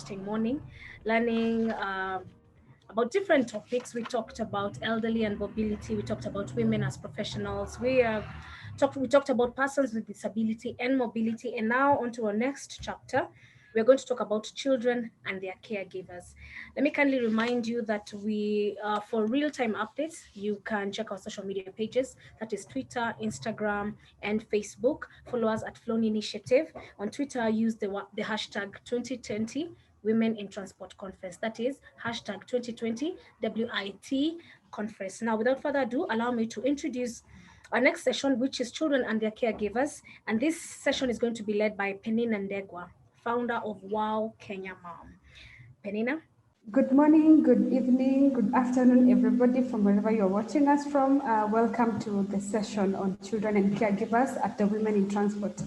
interesting morning, learning about different topics. We talked about elderly and mobility. We talked about women as professionals. We talked about persons with disability and mobility. And now on to our next chapter. We're going to talk about children and their caregivers. Let me kindly remind you that for real-time updates, you can check our social media pages. That is Twitter, Instagram, and Facebook. Follow us at Flown Initiative. On Twitter, use the hashtag 2020 Women in Transport Conference. That is hashtag 2020 WIT Conference. Now, without further ado, allow me to introduce our next session, which is children and their caregivers. And this session is going to be led by Penina Ndegwa, founder of Wow Kenya Mom. Penina? Good morning, good evening, good afternoon, everybody from wherever you're watching us from. Welcome to the session on children and caregivers at the Women in Transport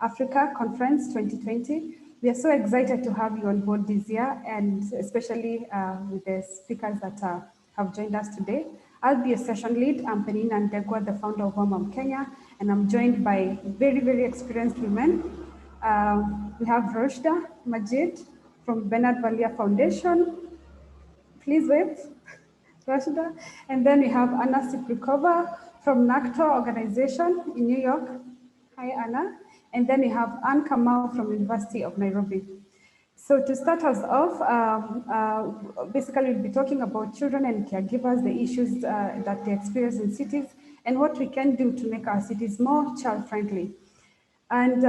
Africa Conference 2020. We are so excited to have you on board this year, and especially with the speakers that have joined us today. I'll be a session lead. I'm Penina Ndegwa, the founder of Wow Kenya, and I'm joined by very, very experienced women. We have Roshda Majid from Bernard Valia Foundation. Please wave, Rashida. And then we have Anna Siprikova from NACTO organization in New York. Hi, Anna. And then we have Anne Kamau from University of Nairobi. So to start us off, basically we'll be talking about children and caregivers, the issues that they experience in cities, and what we can do to make our cities more child-friendly. And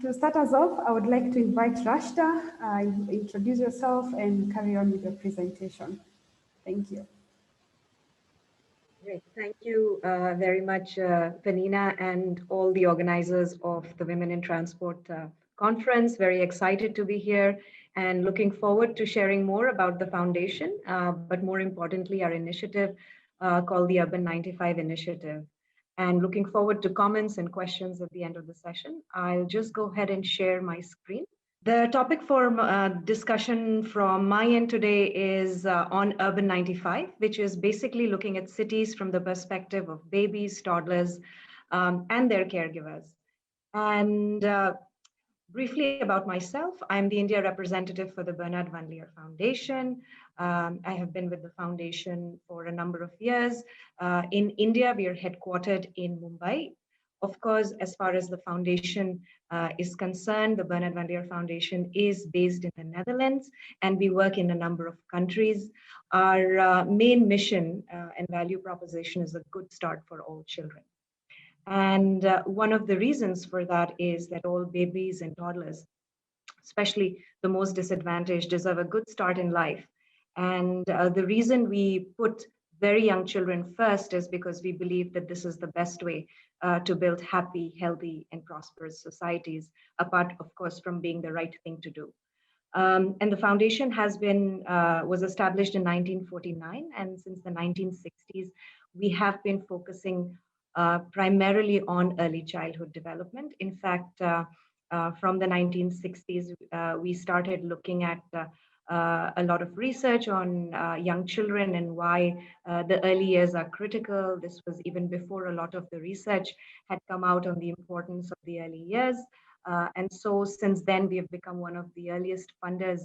to start us off, I would like to invite Rashda, introduce yourself and carry on with your presentation. Thank you. Great. Thank you very much, Penina, and all the organizers of the Women in Transport Conference. Very excited to be here and looking forward to sharing more about the foundation, but more importantly, our initiative called the Urban 95 Initiative. And looking forward to comments and questions at the end of the session. I'll just go ahead and share my screen. The topic for discussion from my end today is on Urban 95, which is basically looking at cities from the perspective of babies, toddlers, and their caregivers. And briefly about myself, I'm the India representative for the Bernard Van Leer Foundation. I have been with the foundation for a number of years. In India, we are headquartered in Mumbai. Of course, as far as the foundation is concerned, the Bernard Van Leer Foundation is based in the Netherlands, and we work in a number of countries. Our main mission and value proposition is a good start for all children. And one of the reasons for that is that all babies and toddlers, especially the most disadvantaged, deserve a good start in life. And the reason we put very young children first is because we believe that this is the best way to build happy, healthy, and prosperous societies, apart, of course, from being the right thing to do. And the foundation was established in 1949, and since the 1960s, we have been focusing primarily on early childhood development. In fact, from the 1960s, we started looking at a lot of research on young children and why the early years are critical. This was even before a lot of the research had come out on the importance of the early years. And so since then, we have become one of the earliest funders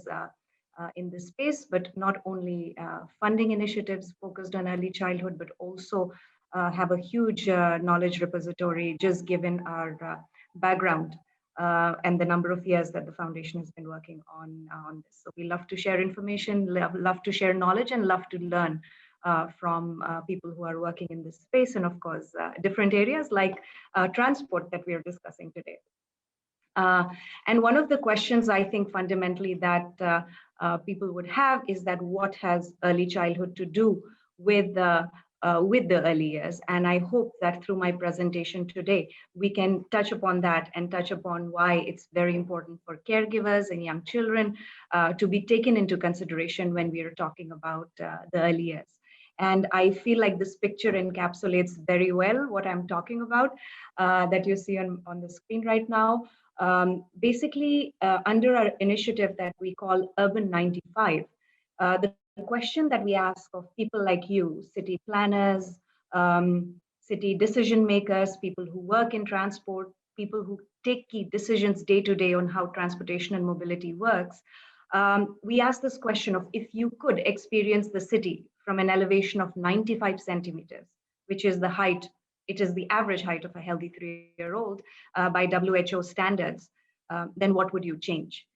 in this space, but not only funding initiatives focused on early childhood, but also have a huge knowledge repository, just given our background and the number of years that the foundation has been working on this. So we love to share information, love to share knowledge, and love to learn from people who are working in this space, and of course, different areas like transport that we are discussing today. And one of the questions I think fundamentally that people would have is that what has early childhood to do with the early years? And I hope that through my presentation today, we can touch upon that and touch upon why it's very important for caregivers and young children to be taken into consideration when we are talking about the early years. And I feel like this picture encapsulates very well what I'm talking about that you see on the screen right now. Basically, under our initiative that we call Urban 95, the question that we ask of people like you, city planners, city decision makers, people who work in transport, people who take key decisions day to day on how transportation and mobility works, We asked this question of if you could experience the city from an elevation of 95 centimeters, which is the height, it is the average height of a healthy 3-year-old by WHO standards, then what would you change?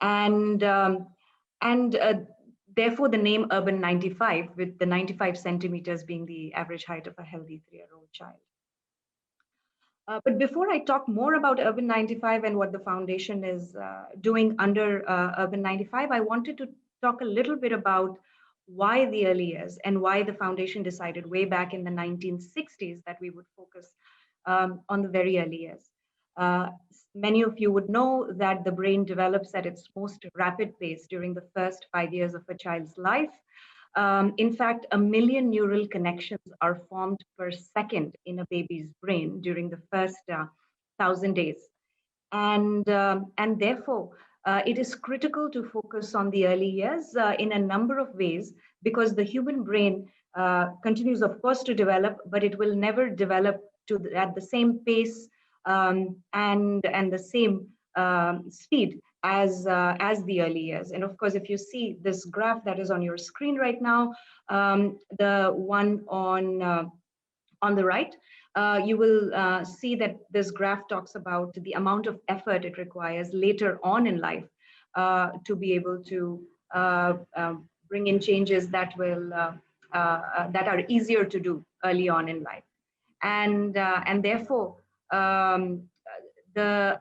And therefore the name Urban 95, with the 95 centimeters being the average height of a healthy 3-year-old child. But before I talk more about Urban 95 and what the foundation is doing under Urban 95, I wanted to talk a little bit about why the early years and why the foundation decided way back in the 1960s that we would focus on the very early years. Many of you would know that the brain develops at its most rapid pace during the first 5 years of a child's life. In fact, 1 million neural connections are formed per second in a baby's brain during the first 1,000 days. And therefore, it is critical to focus on the early years in a number of ways, because the human brain continues, of course, to develop, but it will never develop at the same pace and the same speed as the early years. And of course, if you see this graph that is on your screen right now, the one on the right, you will see that this graph talks about the amount of effort it requires later on in life to be able to bring in changes that will that are easier to do early on in life. And therefore, the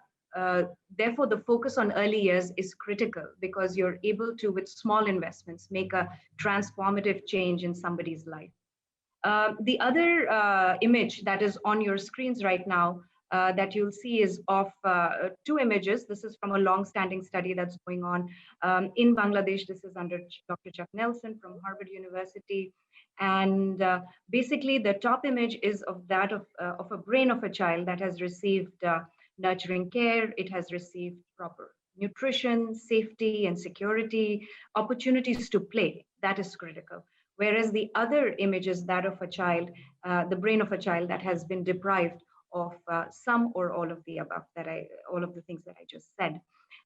therefore the focus on early years is critical, because you're able to, with small investments, make a transformative change in somebody's life. The other image that is on your screens right now that you'll see is of two images. This is from a long-standing study that's going on in Bangladesh. This is under Dr. Chuck Nelson from Harvard University. And basically, the top image is of that of a brain of a child that has received nurturing care. It has received proper nutrition, safety, and security, opportunities to play. That is critical. Whereas the other image is that of a child, the brain of a child that has been deprived of some or all of the above, all of the things that I just said.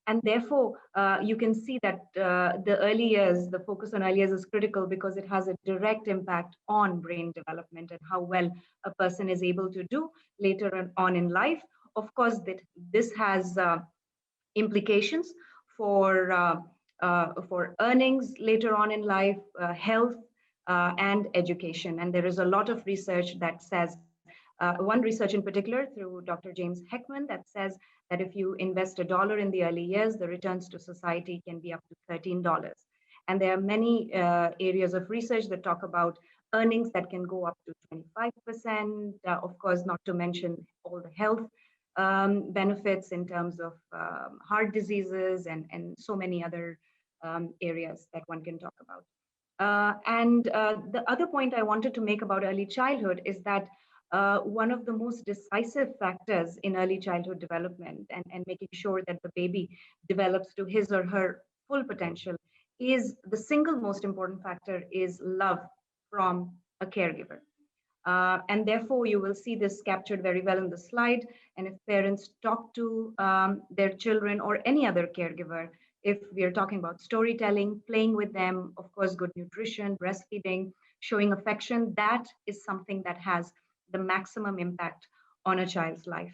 And therefore, you can see that the early years, the focus on early years is critical, because it has a direct impact on brain development and how well a person is able to do later on in life. Of course, this has implications for earnings later on in life, health, and education. And there is a lot of research that says, one research in particular through Dr. James Heckman, that says that if you invest $1 in the early years, the returns to society can be up to $13. And there are many areas of research that talk about earnings that can go up to 25%, of course, not to mention all the health benefits in terms of heart diseases and so many other areas that one can talk about. And the other point I wanted to make about early childhood is that one of the most decisive factors in early childhood development and making sure that the baby develops to his or her full potential is the single most important factor is love from a caregiver. And therefore, you will see this captured very well in the slide. And if parents talk to their children or any other caregiver, if we are talking about storytelling, playing with them, of course, good nutrition, breastfeeding, showing affection, that is something that has the maximum impact on a child's life.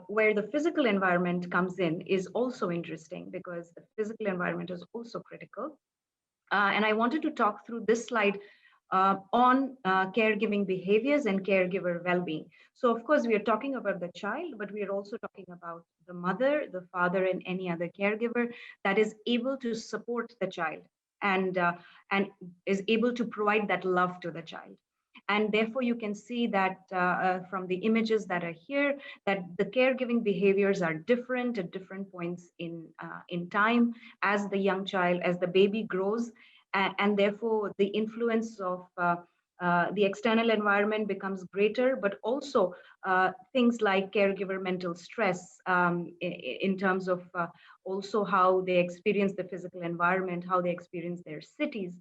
Where the physical environment comes in is also interesting, because the physical environment is also critical. And I wanted to talk through this slide on caregiving behaviors and caregiver well-being. So of course, we are talking about the child, but we are also talking about the mother, the father, and any other caregiver that is able to support the child and is able to provide that love to the child. And therefore, you can see that from the images that are here, that the caregiving behaviors are different at different points in time as the young child, as the baby grows, and therefore the influence of the external environment becomes greater, but also things like caregiver mental stress in terms of also how they experience the physical environment, how they experience their cities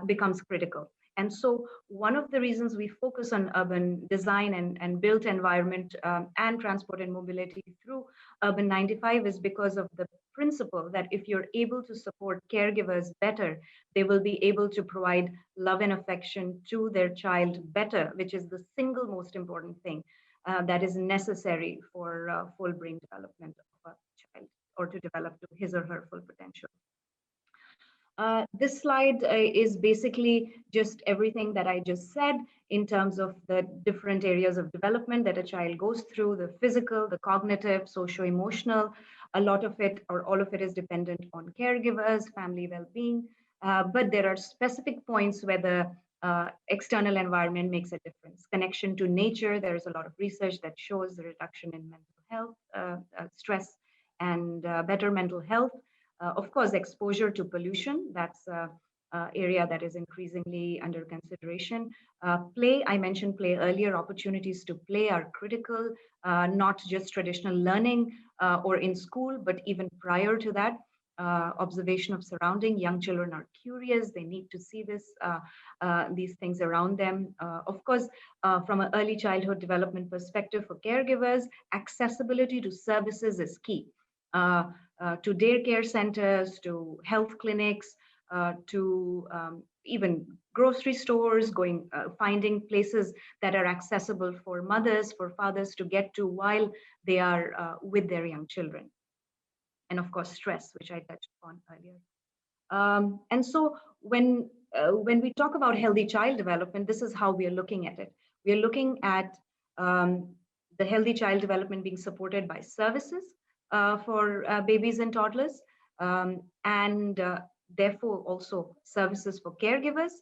becomes critical. And so one of the reasons we focus on urban design and built environment and transport and mobility through Urban 95 is because of the principle that if you're able to support caregivers better, they will be able to provide love and affection to their child better, which is the single most important thing that is necessary for full brain development of a child, or to develop to his or her full potential. This slide is basically just everything that I just said in terms of the different areas of development that a child goes through: the physical, the cognitive, socio-emotional. A lot of it, or all of it, is dependent on caregivers, family well-being. But there are specific points where the external environment makes a difference. Connection to nature, there is a lot of research that shows the reduction in mental health, stress, and better mental health. Of course, exposure to pollution, that's area that is increasingly under consideration. Play, I mentioned play earlier, opportunities to play are critical, not just traditional learning or in school, but even prior to that. Observation of surrounding. Young children are curious, they need to see these things around them. Of course, from an early childhood development perspective for caregivers, accessibility to services is key. To daycare centers, to health clinics, to even grocery stores, finding places that are accessible for mothers, for fathers to get to while they are with their young children. And of course, stress, which I touched upon earlier. And so when we talk about healthy child development, this is how we are looking at it. We are looking at the healthy child development being supported by services for babies and toddlers, and therefore also services for caregivers,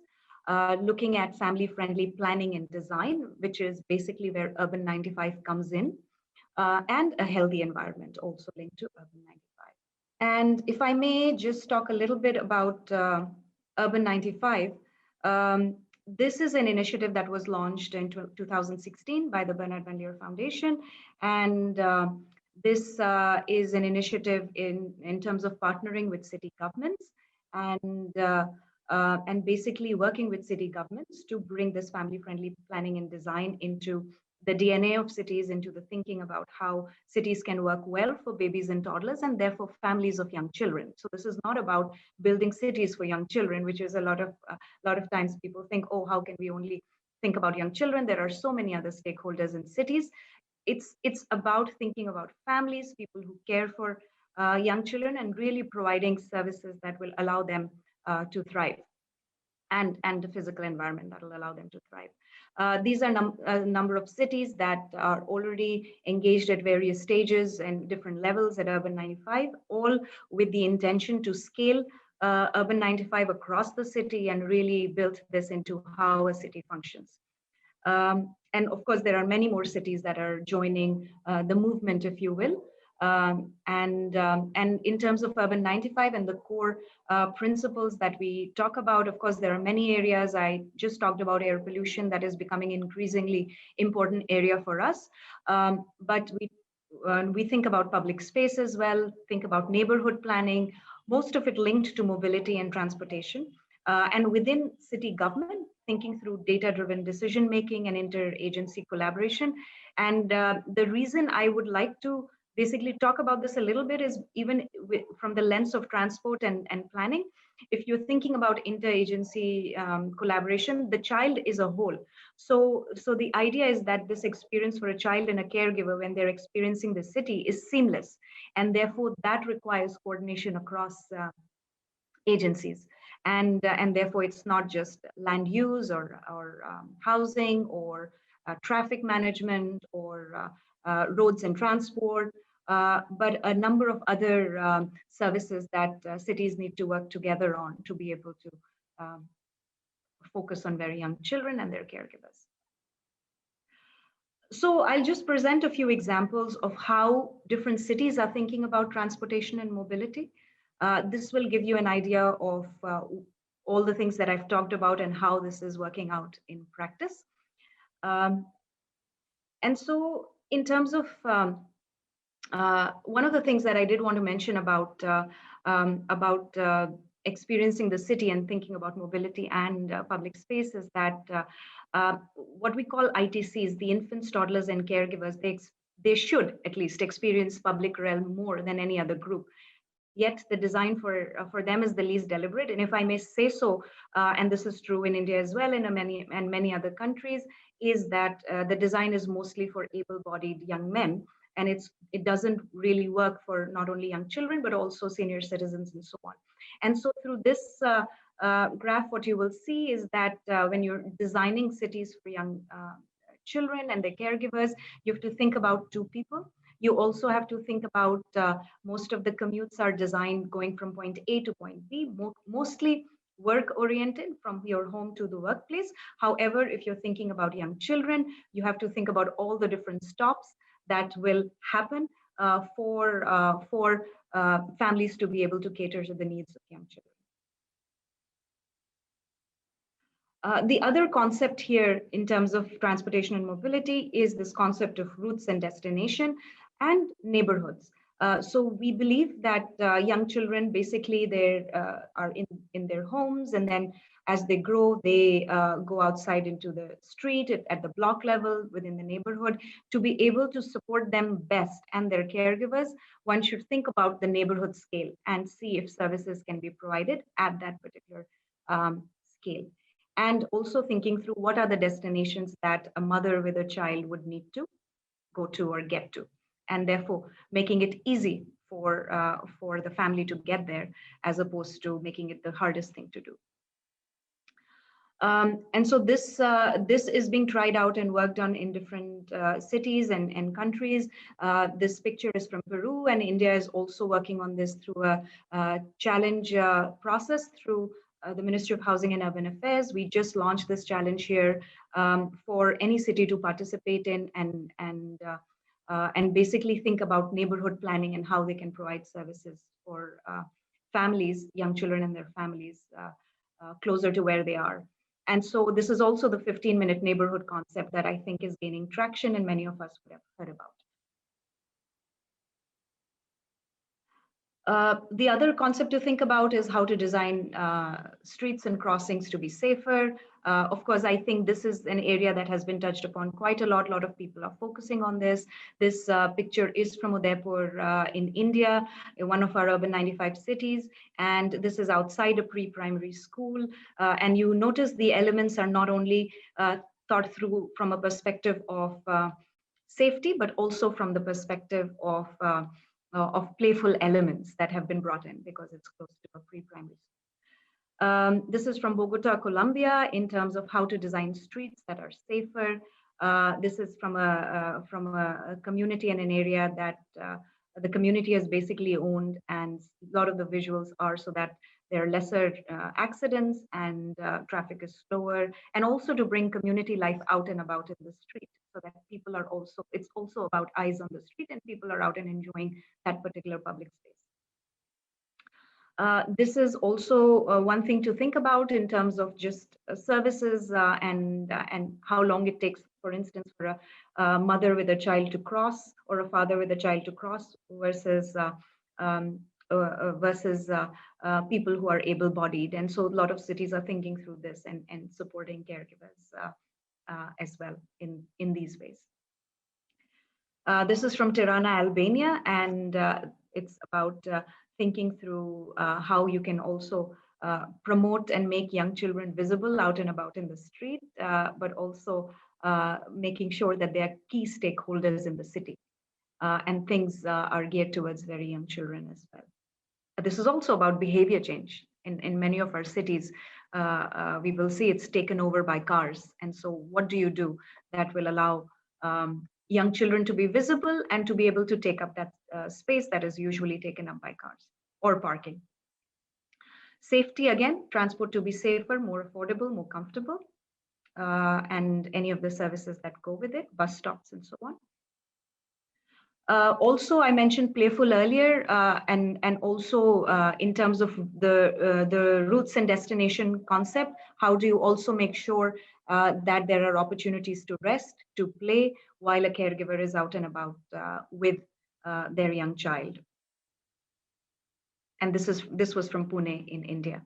looking at family-friendly planning and design, which is basically where Urban 95 comes in, and a healthy environment also linked to Urban 95. And if I may just talk a little bit about Urban 95, this is an initiative that was launched in 2016 by the Bernard Van Leer Foundation. And this is an initiative in terms of partnering with city governments and basically working with city governments to bring this family-friendly planning and design into the DNA of cities, into the thinking about how cities can work well for babies and toddlers and therefore families of young children. So this is not about building cities for young children, which is a lot of times people think, oh, how can we only think about young children? There are so many other stakeholders in cities. It's about thinking about families, people who care for young children, and really providing services that will allow them to thrive, and the physical environment that will allow them to thrive. These are a number of cities that are already engaged at various stages and different levels at Urban 95, all with the intention to scale Urban 95 across the city and really build this into how a city functions. And of course, there are many more cities that are joining the movement, if you will. And in terms of Urban 95 and the core principles that we talk about, of course, there are many areas. I just talked about air pollution that is becoming increasingly important area for us. But we think about public space as well, think about neighborhood planning, most of it linked to mobility and transportation. And within city government, thinking through data-driven decision-making and interagency collaboration. And the reason I would like to basically talk about this a little bit is even from the lens of transport and planning. If you're thinking about interagency collaboration, the child is a whole. So the idea is that this experience for a child and a caregiver when they're experiencing the city is seamless. And therefore that requires coordination across agencies. And therefore it's not just land use or housing or traffic management or roads and transport, but a number of other services that cities need to work together on to be able to focus on very young children and their caregivers. So I'll just present a few examples of how different cities are thinking about transportation and mobility. This will give you an idea of all the things that I've talked about and how this is working out in practice. And so in terms of one of the things that I did want to mention about experiencing the city and thinking about mobility and public space is that what we call ITCs, the infants, toddlers, and caregivers, they should at least experience public realm more than any other group. yet the design for them is the least deliberate. And if I may say so, and this is true in India as well, in many other countries, is that the design is mostly for able-bodied young men, and it doesn't really work for not only young children but also senior citizens and so on. And so through this graph, what you will see is that when you're designing cities for young children and their caregivers, you have to think about two people. You also have to think about most of the commutes are designed going from point A to point B, mostly work oriented from your home to the workplace. However, if you're thinking about young children, you have to think about all the different stops that will happen for families to be able to cater to the needs of young children. The other concept here in terms of transportation and mobility is this concept of routes and destination and neighborhoods. So we believe that young children basically they are in their homes, and then as they grow, they go outside into the street at the block level within the neighborhood. To be able to support them best and their caregivers, one should think about the neighborhood scale and see if services can be provided at that particular scale. And also thinking through what are the destinations that a mother with a child would need to go to or get to, and therefore making it easy for the family to get there, as opposed to making it the hardest thing to do. And so this is being tried out and worked on in different cities and countries. This picture is from Peru, and India is also working on this through a challenge process through the Ministry of Housing and Urban Affairs. We just launched this challenge here for any city to participate in and basically think about neighborhood planning and how they can provide services for families, young children and their families closer to where they are. And so this is also the 15-minute neighborhood concept that I think is gaining traction and many of us would have heard about. The other concept to think about is how to design streets and crossings to be safer. Of course, I think this is an area that has been touched upon quite a lot. A lot of people are focusing on this. This picture is from Udaipur in India, in one of our urban 95 cities. And this is outside a pre-primary school. And you notice the elements are not only thought through from a perspective of safety, but also from the perspective of playful elements that have been brought in because it's close to a pre-primary school. This is from Bogota, Colombia, in terms of how to design streets that are safer. This is from a community and an area that the community has basically owned, and a lot of the visuals are so that there are lesser accidents and traffic is slower, and also to bring community life out and about in the street, so that people are also, it's also about eyes on the street and people are out and enjoying that particular public space. This is also one thing to think about in terms of just services and how long it takes, for instance, for a mother with a child to cross or a father with a child to cross versus people who are able-bodied. And so a lot of cities are thinking through this and supporting caregivers as well in these ways. This is from Tirana, Albania, and it's about thinking through how you can also promote and make young children visible out and about in the street, but also making sure that they are key stakeholders in the city. And things are geared towards very young children as well. This is also about behavior change. In many of our cities, we will see it's taken over by cars. And so what do you do that will allow young children to be visible and to be able to take up that space that is usually taken up by cars or parking? Safety, again, transport to be safer, more affordable, more comfortable, and any of the services that go with it, bus stops and so on. Also, I mentioned playful earlier, and also in terms of the routes and destination concept, how do you also make sure that there are opportunities to rest, to play, while a caregiver is out and about with their young child? And this was from Pune in India.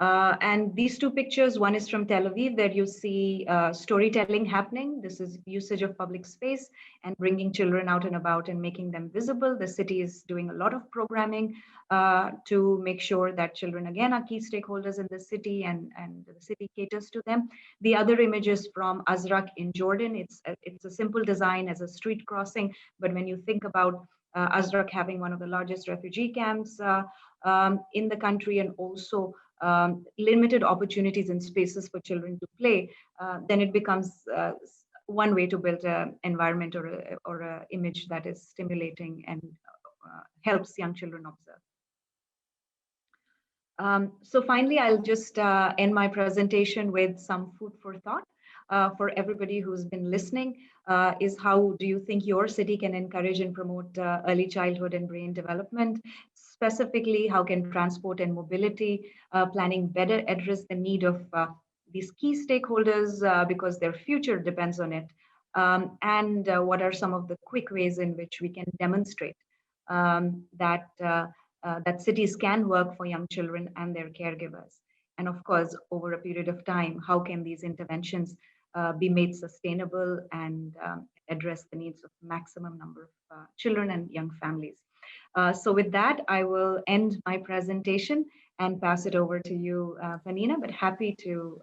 And these two pictures, one is from Tel Aviv, there you see storytelling happening. This is usage of public space and bringing children out and about and making them visible. The city is doing a lot of programming to make sure that children, again, are key stakeholders in the city, and the city caters to them. The other image is from Azraq in Jordan. It's a simple design as a street crossing, but when you think about Azraq having one of the largest refugee camps in the country, and also limited opportunities and spaces for children to play, then it becomes one way to build an environment or a image that is stimulating and helps young children observe. So finally, I'll just end my presentation with some food for thought for everybody who's been listening, is how do you think your city can encourage and promote early childhood and brain development? Specifically, how can transport and mobility planning better address the need of these key stakeholders because their future depends on it? And what are some of the quick ways in which we can demonstrate that cities can work for young children and their caregivers? And of course, over a period of time, how can these interventions be made sustainable and address the needs of maximum number of children and young families? So with that, I will end my presentation and pass it over to you, Vanina, but happy to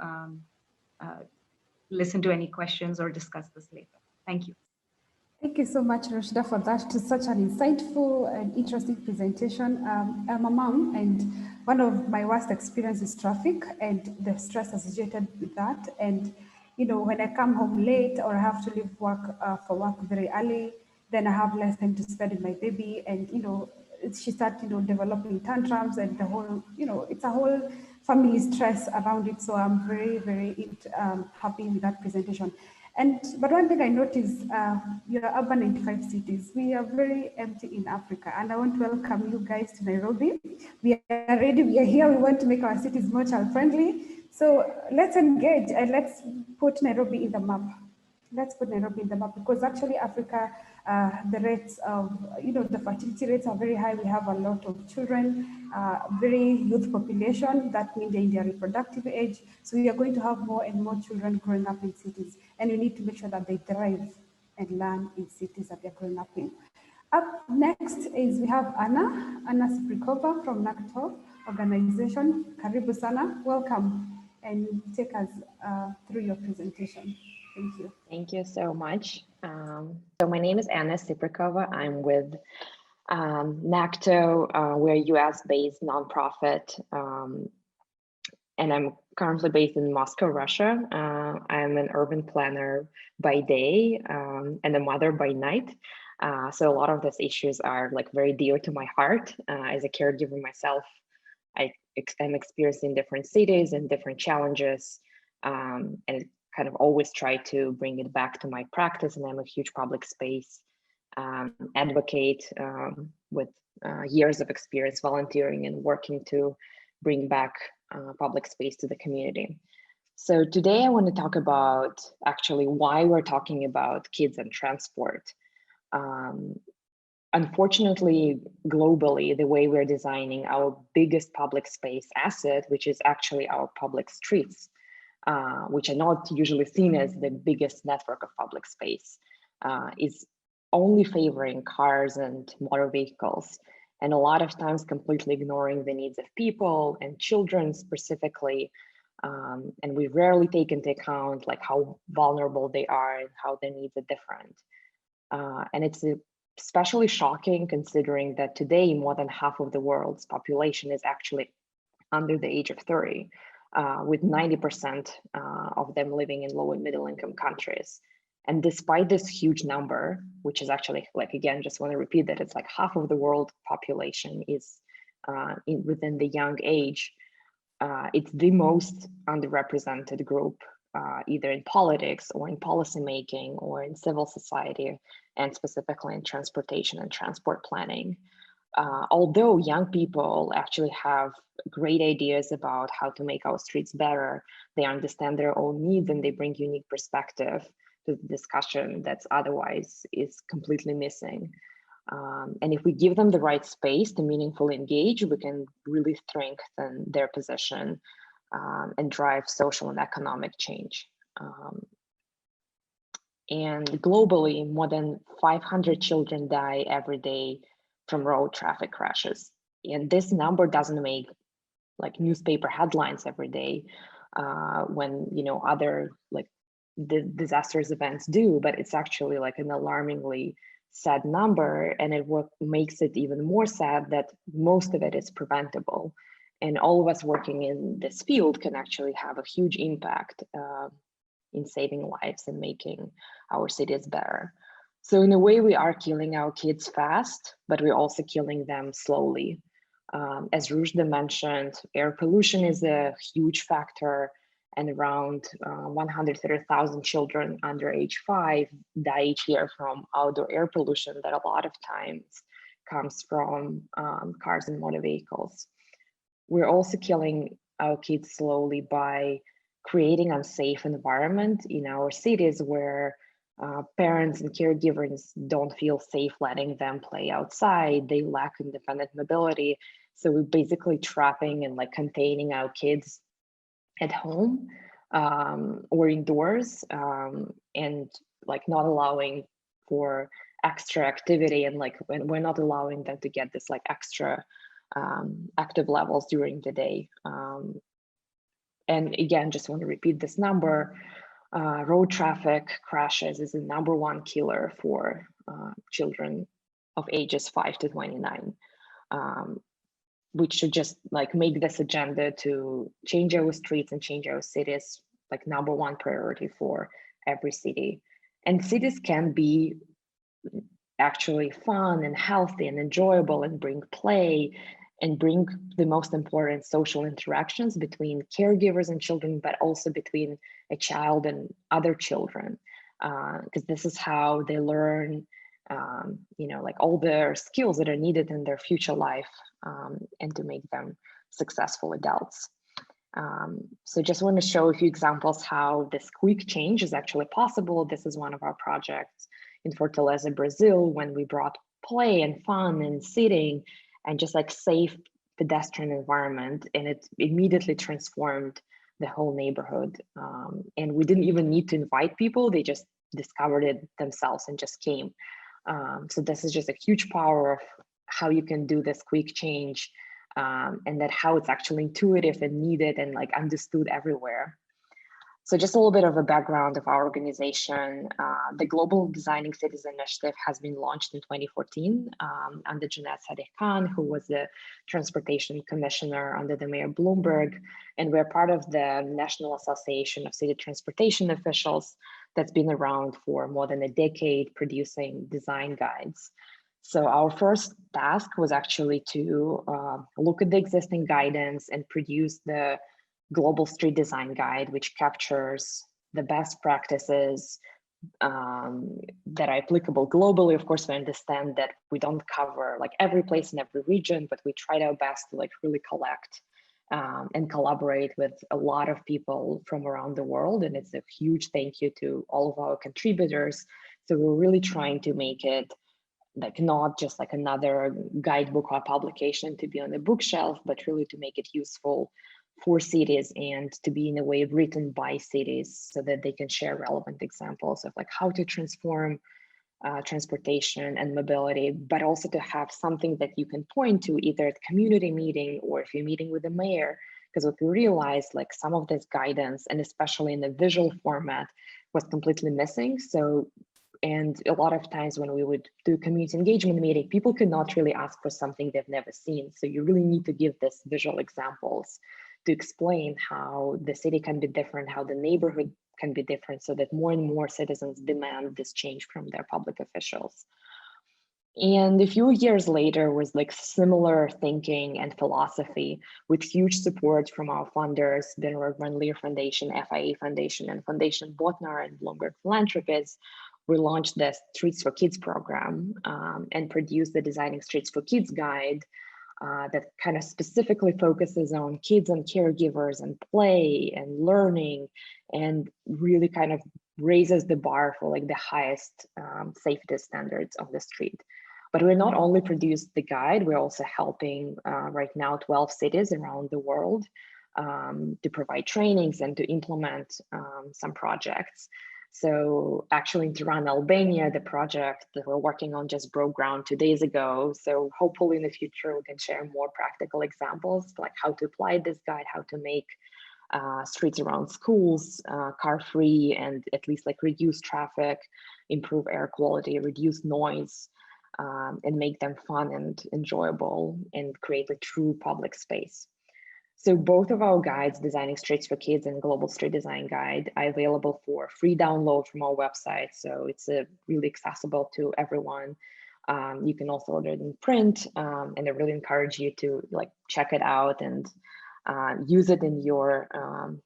listen to any questions or discuss this later. Thank you. Thank you so much, Rashida, for that. Such an insightful and interesting presentation. I'm a mom, and one of my worst experiences is traffic and the stress associated with that. And when I come home late or I have to leave work for work very early, then I have less time to spend with my baby, and she starts developing tantrums, and the whole it's a whole family stress around it. So I'm very very happy with that presentation. But one thing I noticed, your urban 95 cities, we are very empty in Africa, and I want to welcome you guys to Nairobi. We are ready, we are here, we want to make our cities more child friendly. So let's engage and let's put Nairobi in the map. Let's put Nairobi in the map, because actually Africa, the rates of, the fertility rates are very high. We have a lot of children, very youth population. That means they're in their reproductive age. So we are going to have more and more children growing up in cities. And we need to make sure that they thrive and learn in cities that they're growing up in. Up next is we have Anna Siprikova from NACTO organization. Karibu sana, welcome, and take us through your presentation. Thank you. Thank you so much. So my name is Anna Siprikova. I'm with NACTO. We're a US-based nonprofit, and I'm currently based in Moscow, Russia. I'm an urban planner by day and a mother by night. So a lot of these issues are like very dear to my heart. As a caregiver myself, I'm experiencing different cities and different challenges, and kind of always try to bring it back to my practice. And I'm a huge public space advocate with years of experience volunteering and working to bring back public space to the community. So today I want to talk about actually why we're talking about kids and transport. Unfortunately, globally, the way we're designing our biggest public space asset, which is actually our public streets, which are not usually seen as the biggest network of public space, is only favoring cars and motor vehicles, and a lot of times completely ignoring the needs of people and children specifically. And we rarely take into account like how vulnerable they are and how their needs are different. And it's especially shocking considering that today more than half of the world's population is actually under the age of 30. With 90% of them living in low and middle income countries. And despite this huge number, which is actually like, again, just want to repeat that it's like half of the world population is within the young age, it's the most underrepresented group, either in politics or in policymaking or in civil society, and specifically in transportation and transport planning. Although young people actually have great ideas about how to make our streets better, they understand their own needs and they bring unique perspective to the discussion that's otherwise is completely missing. And if we give them the right space to meaningfully engage, we can really strengthen their position and drive social and economic change. And globally, more than 500 children die every day from road traffic crashes. And this number doesn't make like newspaper headlines every day when, you know, other like the disastrous events do, but it's actually like an alarmingly sad number. And what makes it even more sad that most of it is preventable. And all of us working in this field can actually have a huge impact in saving lives and making our cities better. So in a way, we are killing our kids fast, but we're also killing them slowly. As Rushda mentioned, air pollution is a huge factor, and around 130,000 children under age 5 die each year from outdoor air pollution that a lot of times comes from cars and motor vehicles. We're also killing our kids slowly by creating unsafe environment in our cities where parents and caregivers don't feel safe letting them play outside. They lack independent mobility. So we're basically trapping and like containing our kids at home or indoors and like not allowing for extra activity, and like when we're not allowing them to get this like extra active levels during the day. And again, just want to repeat this number. Road traffic crashes is the #1 killer for children of ages 5 to 29. We should just like make this agenda to change our streets and change our cities like #1 priority for every city. And cities can be actually fun and healthy and enjoyable and bring play and bring the most important social interactions between caregivers and children, but also between a child and other children, because this is how they learn, you know, like all their skills that are needed in their future life and to make them successful adults. So just want to show a few examples how this quick change is actually possible. This is one of our projects in Fortaleza, Brazil, when we brought play and fun and sitting and just like safe pedestrian environment, and it immediately transformed the whole neighborhood. And we didn't even need to invite people, they just discovered it themselves and just came. So this is just a huge power of how you can do this quick change, and that how it's actually intuitive and needed and like understood everywhere. So just a little bit of a background of our organization. The Global Designing Cities Initiative has been launched in 2014 under Junaid Sadiq Khan, who was the Transportation Commissioner under the Mayor Bloomberg. And we're part of the National Association of City Transportation Officials that's been around for more than a decade producing design guides. So our first task was actually to look at the existing guidance and produce the Global Street Design Guide, which captures the best practices that are applicable globally. Of course, we understand that we don't cover like every place in every region, but we tried our best to like really collect and collaborate with a lot of people from around the world. And it's a huge thank you to all of our contributors. So we're really trying to make it like not just like another guidebook or publication to be on the bookshelf, but really to make it useful for cities and to be in a way written by cities so that they can share relevant examples of like how to transform transportation and mobility, but also to have something that you can point to either at community meeting or if you're meeting with the mayor, because what we realized like some of this guidance and especially in the visual format was completely missing. So, and a lot of times when we would do community engagement meeting, people could not really ask for something they've never seen. So you really need to give this visual examples to explain how the city can be different, how the neighborhood can be different, so that more and more citizens demand this change from their public officials. And a few years later was like similar thinking and philosophy with huge support from our funders, the Van Leer Foundation, FIA Foundation, and Foundation Botnar and Bloomberg Philanthropies. We launched the Streets for Kids program and produced the Designing Streets for Kids guide that kind of specifically focuses on kids and caregivers and play and learning and really kind of raises the bar for like the highest safety standards on the street. But we're not only produced the guide, we're also helping right now 12 cities around the world to provide trainings and to implement some projects. So actually in Tirana, Albania, the project that we're working on just broke ground 2 days ago. So hopefully in the future, we can share more practical examples, like how to apply this guide, how to make streets around schools car-free, and at least like reduce traffic, improve air quality, reduce noise, and make them fun and enjoyable, and create a true public space. So both of our guides, Designing Streets for Kids and Global Street Design Guide, are available for free download from our website. So it's really accessible to everyone. You can also order it in print, and I really encourage you to like check it out and use it in your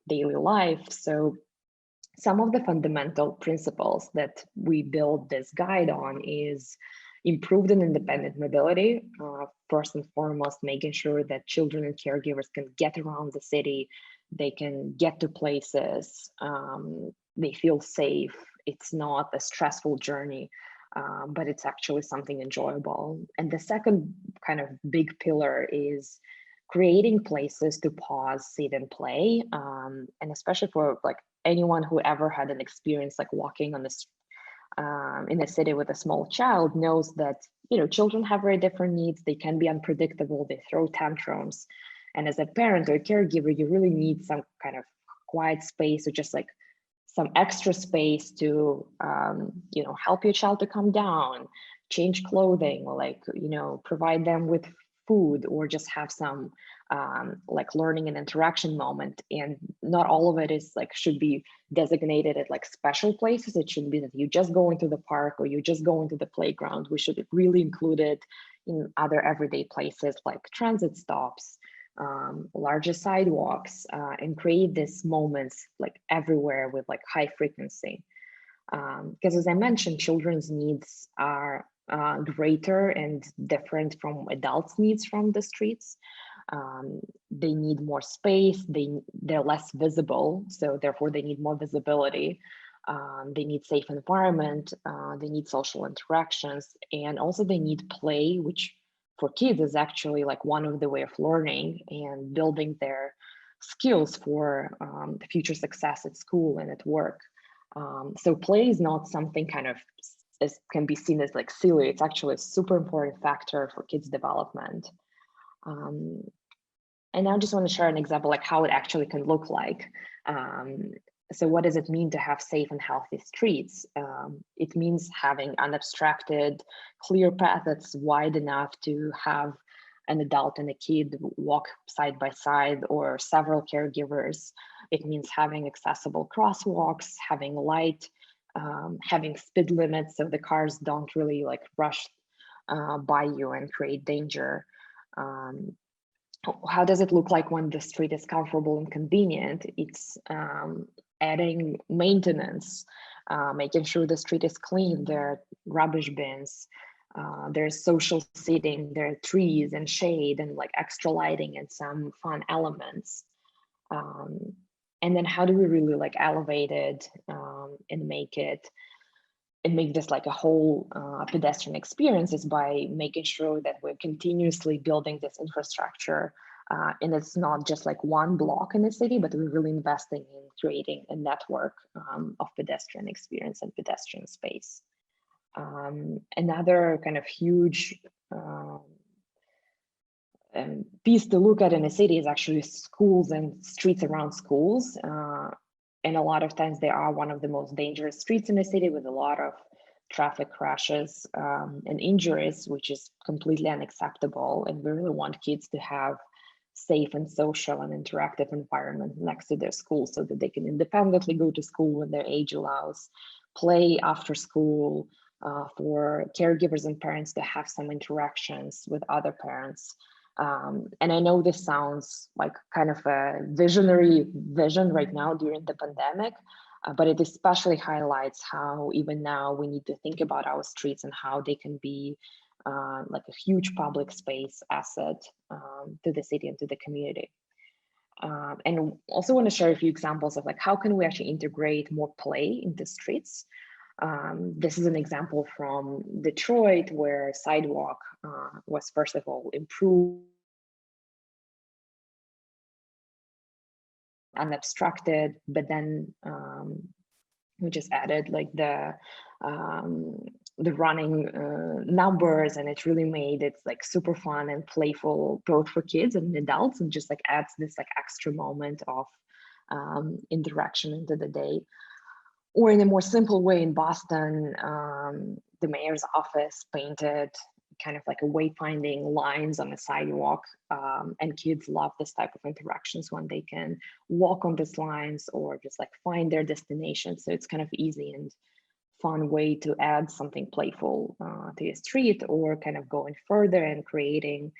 daily life. So some of the fundamental principles that we build this guide on is improved and independent mobility. First and foremost, making sure that children and caregivers can get around the city, they can get to places, they feel safe. It's not a stressful journey, but it's actually something enjoyable. And the second kind of big pillar is creating places to pause, sit, and play. And especially for like anyone who ever had an experience like walking on this in a city with a small child knows that, you know, children have very different needs. They can be unpredictable, they throw tantrums. And as a parent or a caregiver, you really need some kind of quiet space, or just like some extra space to, you know, help your child to calm down, change clothing, or like, you know, provide them with food, or just have some like learning and interaction moment. And not all of it is like should be designated at like special places. It shouldn't be that you just go into the park or you just go into the playground. We should really include it in other everyday places like transit stops, larger sidewalks, and create these moments like everywhere with like high frequency. Because as I mentioned, children's needs are greater and different from adults' needs from the streets. They need more space, they're less visible, so therefore they need more visibility. They need safe environment, they need social interactions, and also they need play, which for kids is actually like one of the way of learning and building their skills for future success at school and at work. So play is not something kind of can be seen as like silly. It's actually a super important factor for kids' development. And I just want to share an example like how it actually can look like. So what does it mean to have safe and healthy streets? It means having unobstructed, clear path that's wide enough to have an adult and a kid walk side by side, or several caregivers. It means having accessible crosswalks, having light, having speed limits so the cars don't really like rush by you and create danger. How does it look like when the street is comfortable and convenient? It's adding maintenance, making sure the street is clean, there are rubbish bins, there's social seating, there are trees and shade and like extra lighting and some fun elements. And then how do we really like elevate it and make this like a whole pedestrian experience, is by making sure that we're continuously building this infrastructure. And it's not just like one block in the city, but we're really investing in creating a network of pedestrian experience and pedestrian space. Another kind of huge piece to look at in a city is actually schools and streets around schools. And a lot of times they are one of the most dangerous streets in the city, with a lot of traffic crashes and injuries, which is completely unacceptable. And we really want kids to have safe and social and interactive environment next to their school, so that they can independently go to school when their age allows, play after school, for caregivers and parents to have some interactions with other parents. And I know this sounds like kind of a visionary vision right now during the pandemic, but it especially highlights how even now we need to think about our streets and how they can be like a huge public space asset to the city and to the community. And also want to share a few examples of like how can we actually integrate more play into streets. This is an example from Detroit, where sidewalk was first of all improved, unobstructed, but then we just added like the running numbers, and it really made it like super fun and playful, both for kids and adults, and just like adds this like extra moment of interaction into the day. Or in a more simple way, in Boston, the mayor's office painted kind of like a wayfinding lines on the sidewalk, and kids love this type of interactions when they can walk on these lines or just like find their destination. So it's kind of easy and fun way to add something playful to your street, or kind of going further and creating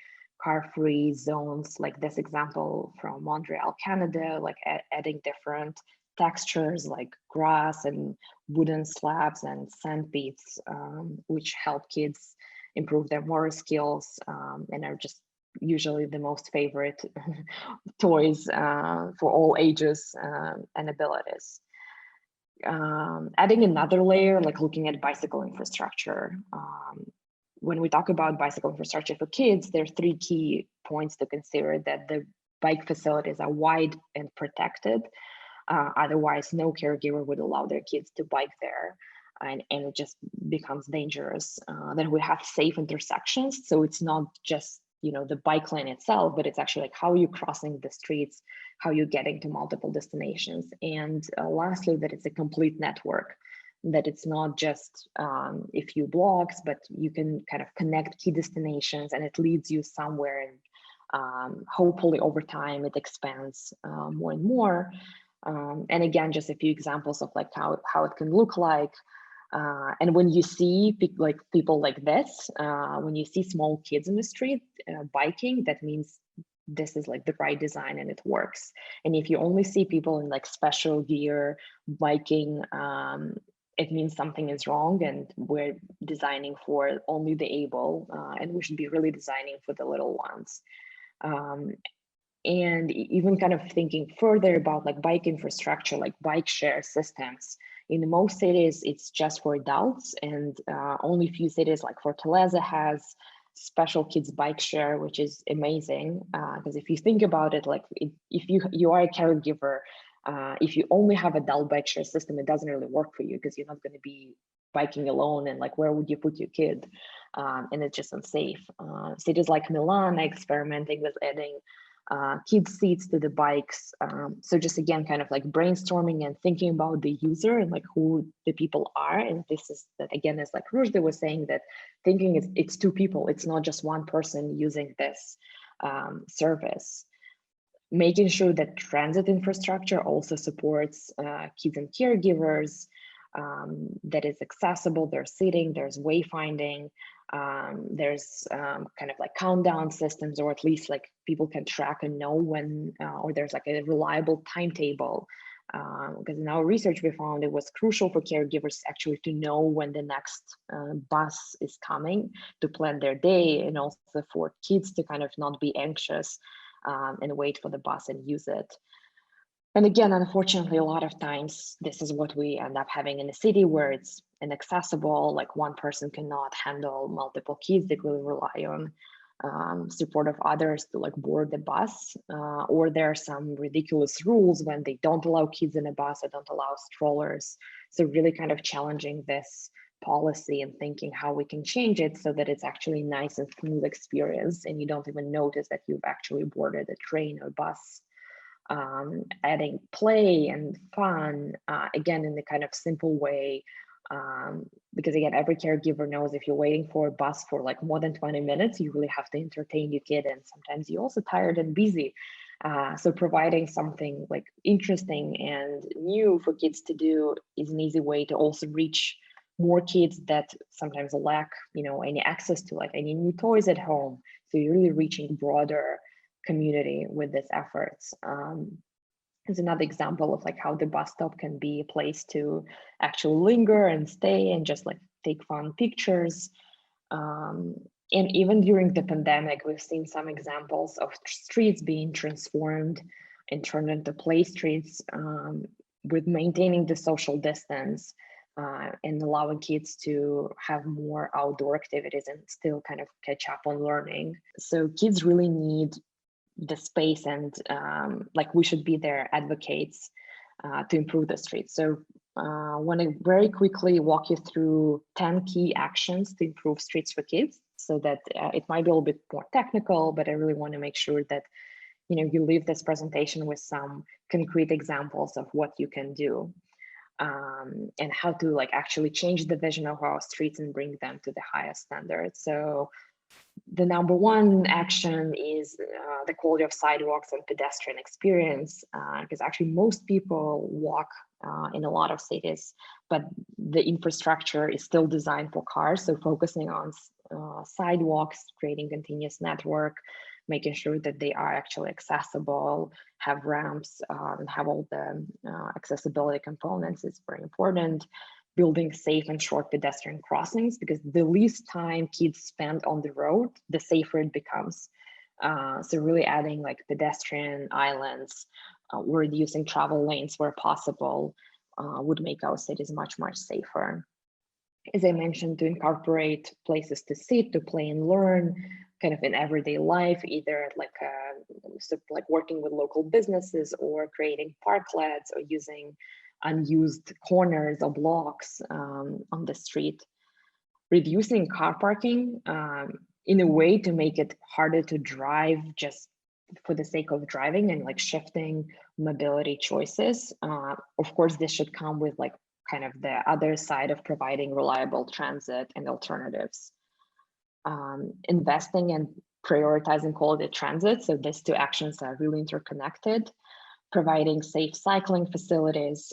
car-free zones, like this example from Montreal, Canada, like adding different textures like grass and wooden slabs and sand pits, which help kids improve their motor skills, and are just usually the most favorite toys for all ages and abilities. Adding another layer, like looking at bicycle infrastructure. When we talk about bicycle infrastructure for kids, there are three key points to consider: that the bike facilities are wide and protected. Otherwise, no caregiver would allow their kids to bike there, and it just becomes dangerous. Then we have safe intersections, so it's not just the bike lane itself, but it's actually like how you're crossing the streets, how you're getting to multiple destinations. And lastly, that it's a complete network, that it's not just a few blocks, but you can kind of connect key destinations and it leads you somewhere. And hopefully over time it expands more and more. And again, just a few examples of like how it can look like. And when you see people like this, when you see small kids in the street biking, that means this is like the right design and it works. And if you only see people in like special gear biking, it means something is wrong, and we're designing for only the able, and we should be really designing for the little ones. And even kind of thinking further about like bike infrastructure, like bike share systems. In most cities, it's just for adults, and only few cities like Fortaleza has special kids bike share, which is amazing. Because if you think about it, like if you are a caregiver, if you only have adult bike share system, it doesn't really work for you, because you're not going to be biking alone, and like where would you put your kid? And it's just unsafe. Cities like Milan are experimenting with adding kids seats to the bikes. So just again, kind of like brainstorming and thinking about the user and like who the people are. And this is that again, as like Rushdi was saying, that thinking it's two people, it's not just one person using this service. Making sure that transit infrastructure also supports kids and caregivers, that is accessible, there's seating, there's wayfinding, there's kind of like countdown systems, or at least like people can track and know when, or there's like a reliable timetable. Because in our research, we found it was crucial for caregivers actually to know when the next bus is coming to plan their day, and also for kids to kind of not be anxious and wait for the bus and use it. And again, unfortunately, a lot of times this is what we end up having in a city where it's inaccessible, like one person cannot handle multiple kids. They really rely on support of others to like board the bus, or there are some ridiculous rules when they don't allow kids in a bus or don't allow strollers. So really kind of challenging this policy and thinking how we can change it so that it's actually a nice and smooth experience and you don't even notice that you've actually boarded a train or bus. Adding play and fun, again, in the kind of simple way, because again, every caregiver knows if you're waiting for a bus for like more than 20 minutes, you really have to entertain your kid, and sometimes you're also tired and busy. So providing something like interesting and new for kids to do is an easy way to also reach more kids that sometimes lack, any access to like any new toys at home. So you're really reaching broader community with these efforts. Is another example of like how the bus stop can be a place to actually linger and stay and just like take fun pictures. And even during the pandemic, we've seen some examples of streets being transformed and turned into play streets, with maintaining the social distance. and allowing kids to have more outdoor activities and still kind of catch up on learning. So kids really need the space, and like we should be their advocates to improve the streets. So I want to very quickly walk you through 10 key actions to improve streets for kids, so that it might be a little bit more technical, but I really want to make sure that you leave this presentation with some concrete examples of what you can do, and how to like actually change the vision of our streets and bring them to the highest standards. So the number one action is the quality of sidewalks and pedestrian experience, because actually most people walk in a lot of cities, but the infrastructure is still designed for cars. So focusing on sidewalks, creating continuous network, making sure that they are actually accessible, have ramps, and have all the accessibility components is very important. Building safe and short pedestrian crossings, because the least time kids spend on the road, the safer it becomes. So really adding like pedestrian islands, reducing travel lanes where possible, would make our cities much, much safer. As I mentioned, to incorporate places to sit, to play and learn, kind of in everyday life, either like like working with local businesses or creating parklets or using unused corners or blocks on the street. Reducing car parking in a way to make it harder to drive just for the sake of driving, and like shifting mobility choices. Of course, this should come with like kind of the other side of providing reliable transit and alternatives. Investing and prioritizing quality transit. So these two actions are really interconnected. Providing safe cycling facilities,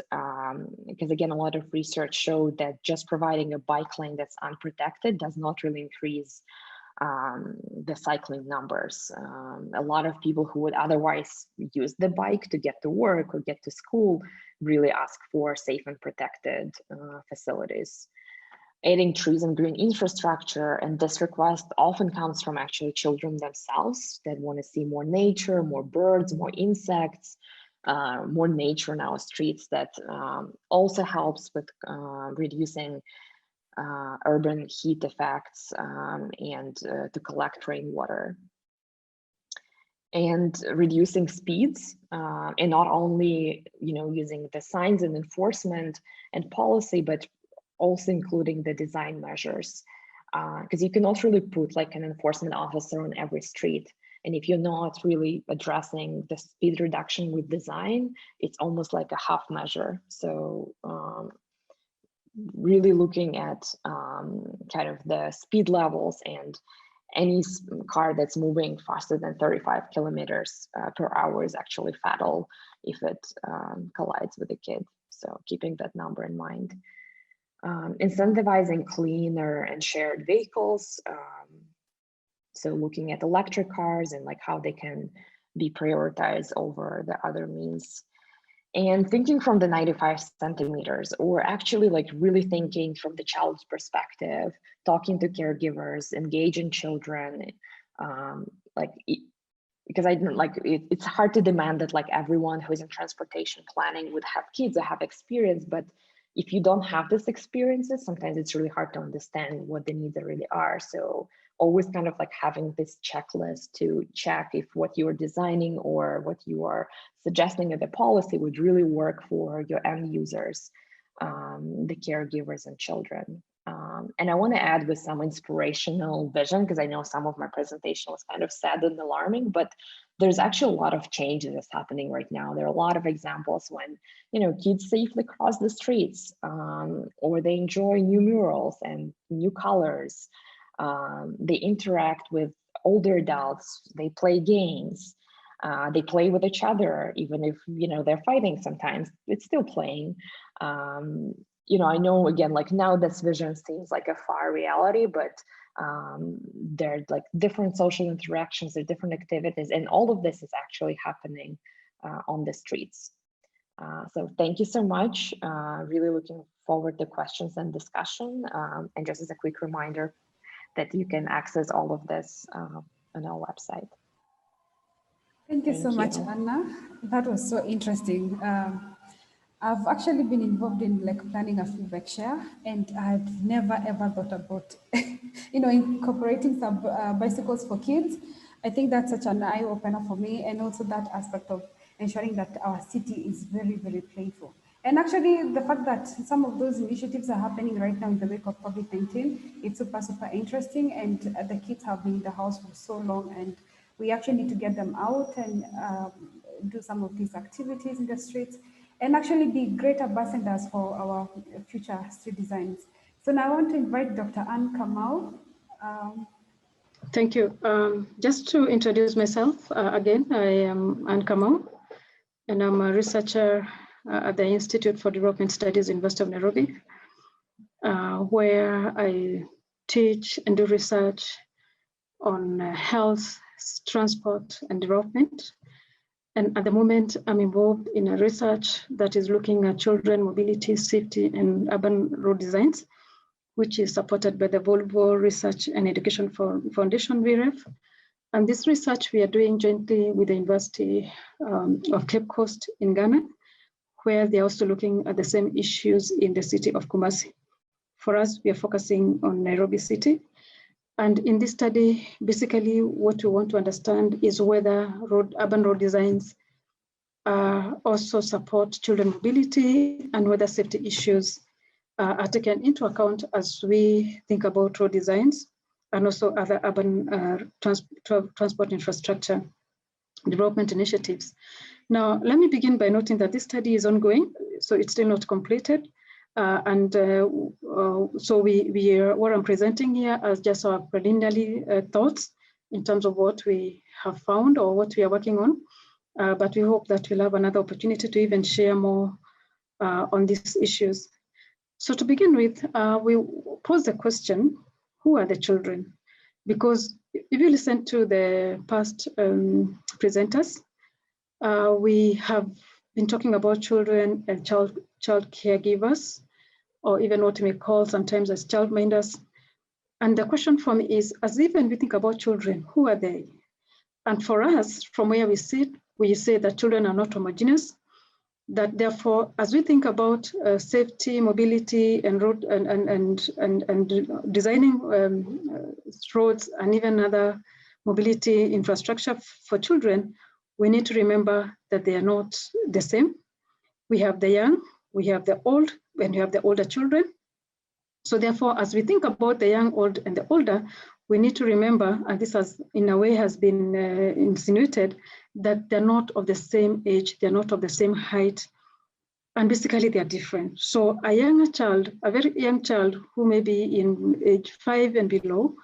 because again, a lot of research showed that just providing a bike lane that's unprotected does not really increase the cycling numbers. A lot of people who would otherwise use the bike to get to work or get to school really ask for safe and protected facilities. Adding trees and green infrastructure, and this request often comes from actually children themselves that want to see more nature, more birds, more insects, more nature in our streets. That also helps with reducing urban heat effects, and to collect rainwater. And reducing speeds, and not only using the signs and enforcement and policy, but also including the design measures, because you cannot really put like an enforcement officer on every street. And if you're not really addressing the speed reduction with design, it's almost like a half measure. So really looking at kind of the speed levels, and any car that's moving faster than 35 kilometers per hour is actually fatal if it collides with a kid. So keeping that number in mind. Incentivizing cleaner and shared vehicles. So looking at electric cars and like how they can be prioritized over the other means. And thinking from the 95 centimeters, or actually like really thinking from the child's perspective, talking to caregivers, engaging children, because it's hard to demand that like everyone who is in transportation planning would have kids or have experience, but if you don't have this experiences, sometimes it's really hard to understand what the needs really are. So always kind of like having this checklist to check if what you are designing or what you are suggesting as a policy would really work for your end users, the caregivers and children. And I want to add with some inspirational vision, because I know some of my presentation was kind of sad and alarming, but there's actually a lot of changes that's happening right now. There are a lot of examples when, kids safely cross the streets, or they enjoy new murals and new colors. They interact with older adults, they play games, they play with each other, even if, they're fighting sometimes, it's still playing. I know again, like now this vision seems like a far reality, but there are like different social interactions, there are different activities, and all of this is actually happening on the streets. So thank you so much. Really looking forward to questions and discussion. And just as a quick reminder that you can access all of this on our website. Thank you so much, Anna. That was so interesting. I've actually been involved in like planning a food bike share, and I've never ever thought about, incorporating some bicycles for kids. I think that's such an eye opener for me, and also that aspect of ensuring that our city is very, very playful. And actually, the fact that some of those initiatives are happening right now in the wake of COVID-19, it's super, super interesting. And the kids have been in the house for so long, and we actually need to get them out and do some of these activities in the streets and actually be great ambassadors for our future street designs. So now I want to invite Dr. Anne Kamau. Thank you. Just to introduce myself again, I am Anne Kamau, and I'm a researcher at the Institute for Development Studies, University of Nairobi, where I teach and do research on health, transport, and development. And at the moment, I'm involved in a research that is looking at children, mobility, safety, and urban road designs, which is supported by the Volvo Research and Education Foundation, VREF. And this research we are doing jointly with the University of Cape Coast in Ghana, where they're also looking at the same issues in the city of Kumasi. For us, we are focusing on Nairobi City. And in this study, basically what we want to understand is whether urban road designs also support children mobility and whether safety issues are taken into account as we think about road designs and also other urban transport infrastructure development initiatives. Now, let me begin by noting that this study is ongoing, so it's still not completed. So what I'm presenting here as just our preliminary thoughts in terms of what we have found or what we are working on. But we hope that we'll have another opportunity to even share more on these issues. So to begin with, we pose the question, who are the children? Because if you listen to the past presenters, we have been talking about children and child caregivers, or even what we may call sometimes as childminders. And the question for me is, as even we think about children, who are they? And for us, from where we sit, we say that children are not homogeneous, that therefore, as we think about safety, mobility, and road and designing roads and even other mobility infrastructure for children, we need to remember that they are not the same. We have the young, we have the old, and we have the older children. So therefore, as we think about the young, old, and the older, we need to remember, and this has in a way has been insinuated, that they're not of the same age, they're not of the same height, and basically they're different. So a younger child, a very young child who may be in age 5 and below,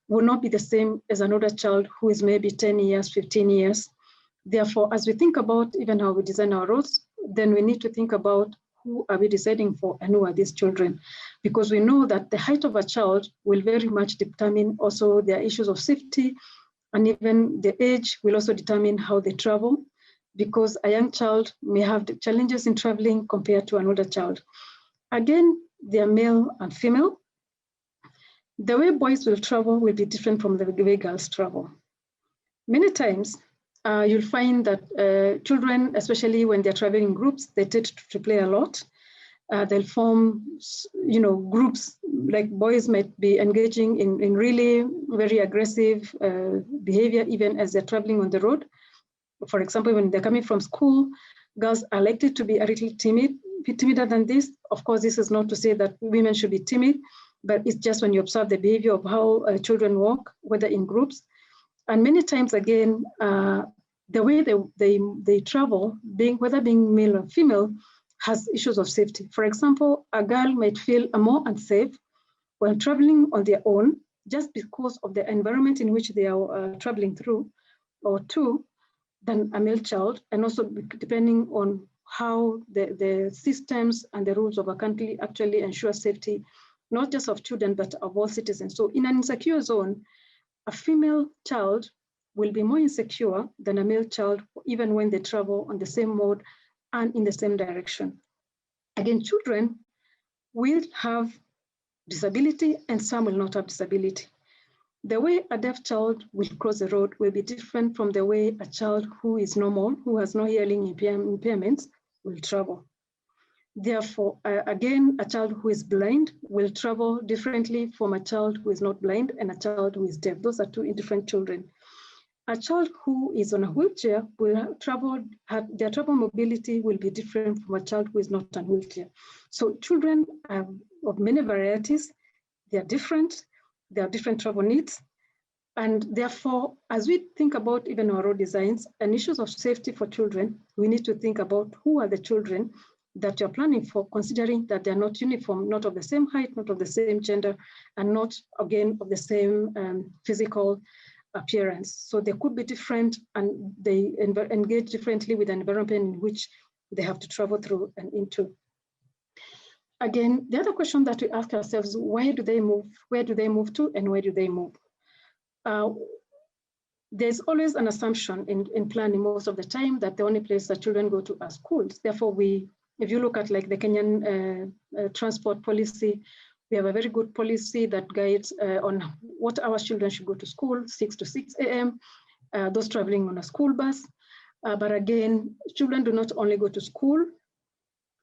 will not be the same as an older child who is maybe 10 years, 15 years. Therefore, as we think about even how we design our roads, then we need to think about who are we deciding for and who are these children? Because we know that the height of a child will very much determine also their issues of safety, and even the age will also determine how they travel, because a young child may have the challenges in traveling compared to an older child. Again, they are male and female. The way boys will travel will be different from the way girls travel. Many times, you'll find that children, especially when they're traveling in groups, they tend to play a lot. They'll form, groups, like boys might be engaging in really very aggressive behavior, even as they're traveling on the road. For example, when they're coming from school, girls are likely to be a little timider than this. Of course, this is not to say that women should be timid, but it's just when you observe the behavior of how children walk, whether in groups. And many times again, the way they travel, whether being male or female, has issues of safety. For example, a girl might feel more unsafe when traveling on their own, just because of the environment in which they are traveling through, or two, than a male child, and also depending on how the systems and the rules of a country actually ensure safety, not just of children, but of all citizens. So in an insecure zone, a female child will be more insecure than a male child, even when they travel on the same mode and in the same direction. Again, children will have disability and some will not have disability. The way a deaf child will cross the road will be different from the way a child who is normal, who has no hearing impairments, will travel. Therefore, again, a child who is blind will travel differently from a child who is not blind and a child who is deaf. Those are two different children. A child who is on a wheelchair will travel, their travel mobility will be different from a child who is not on a wheelchair. So children of many varieties, they are different travel needs. And therefore, as we think about even our road designs and issues of safety for children, we need to think about who are the children that you're planning for, considering that they're not uniform, not of the same height, not of the same gender, and not, again, of the same physical appearance. So they could be different and they engage differently with an environment in which they have to travel through and into. Again, the other question that we ask ourselves, why do they move? Where do they move to and where do they move? There's always an assumption in planning most of the time that the only place that children go to are schools. Therefore, if you look at like the Kenyan transport policy, we have a very good policy that guides on what hours children should go to school, 6 to 6 a.m., those traveling on a school bus. But again, children do not only go to school,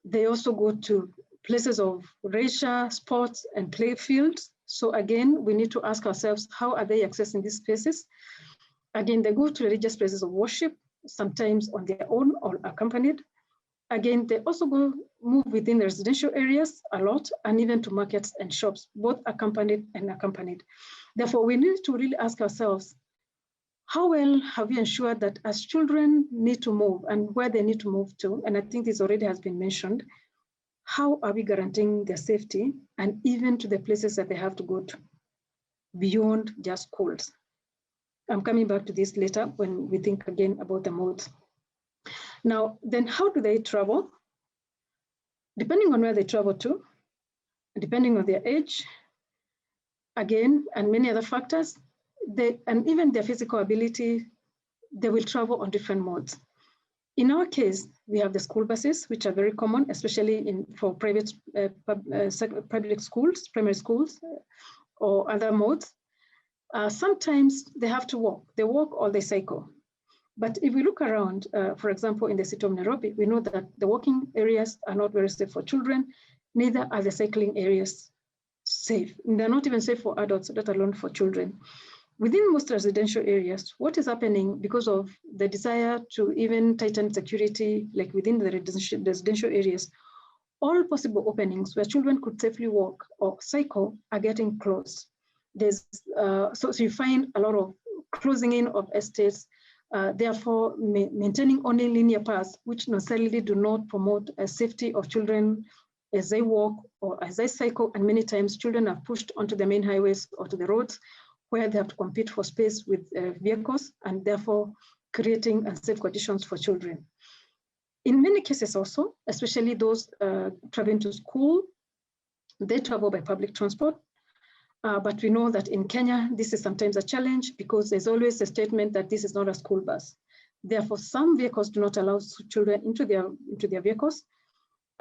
they also go to places of leisure, sports, and play fields. So again, we need to ask ourselves, how are they accessing these spaces? Again, they go to religious places of worship, sometimes on their own or accompanied. Again, they also move within the residential areas a lot, and even to markets and shops, both accompanied and accompanied. Therefore, we need to really ask ourselves, how well have we ensured that as children need to move and where they need to move to, and I think this already has been mentioned, how are we guaranteeing their safety and even to the places that they have to go to beyond just schools? I'm coming back to this later when we think again about the modes. Now, then how do they travel? Depending on where they travel to, depending on their age, again, and many other factors, and even their physical ability, they will travel on different modes. In our case, we have the school buses, which are very common, especially for private public schools, primary schools, or other modes. Sometimes they have to walk. They walk or they cycle. But if we look around, for example, in the city of Nairobi, we know that the walking areas are not very safe for children, neither are the cycling areas safe. And they're not even safe for adults, let alone for children. Within most residential areas, what is happening because of the desire to even tighten security, like within the residential areas, all possible openings where children could safely walk or cycle are getting closed. So you find a lot of closing in of estates, therefore maintaining only linear paths, which necessarily do not promote a safety of children as they walk or as they cycle, and many times children are pushed onto the main highways or to the roads where they have to compete for space with vehicles, and therefore creating unsafe conditions for children. In many cases also, especially those traveling to school, they travel by public transport. But we know that in Kenya, this is sometimes a challenge because there's always a statement that this is not a school bus. Therefore, some vehicles do not allow children into their vehicles,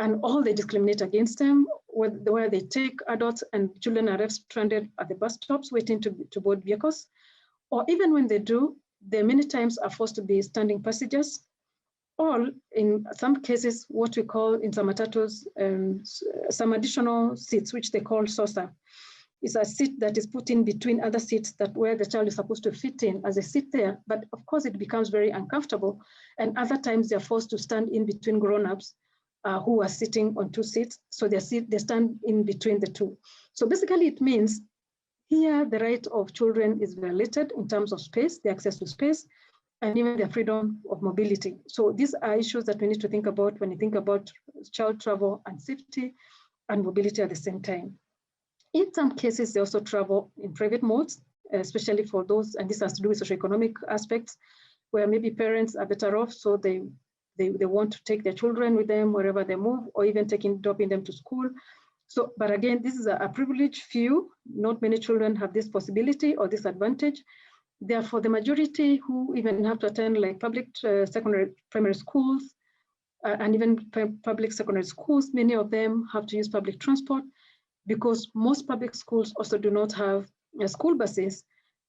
and all they discriminate against them, where they take adults and children are left stranded at the bus stops waiting to board vehicles. Or even when they do, they many times are forced to be standing passengers, or in some cases, what we call in some matatus, some additional seats, which they call saucer. It's a seat that is put in between other seats that where the child is supposed to fit in as they sit there. But of course, it becomes very uncomfortable. And other times they're forced to stand in between grown-ups who are sitting on two seats. So they stand in between the two. So basically it means here the right of children is violated in terms of space, the access to space, and even their freedom of mobility. So these are issues that we need to think about when you think about child travel and safety and mobility at the same time. In some cases, they also travel in private modes, especially for those, and this has to do with socioeconomic aspects, where maybe parents are better off, so they want to take their children with them wherever they move, or even dropping them to school. So, but again, this is a privileged few. Not many children have this possibility or this advantage. Therefore, the majority who even have to attend like public secondary primary schools and even public secondary schools, many of them have to use public transport, because most public schools also do not have school buses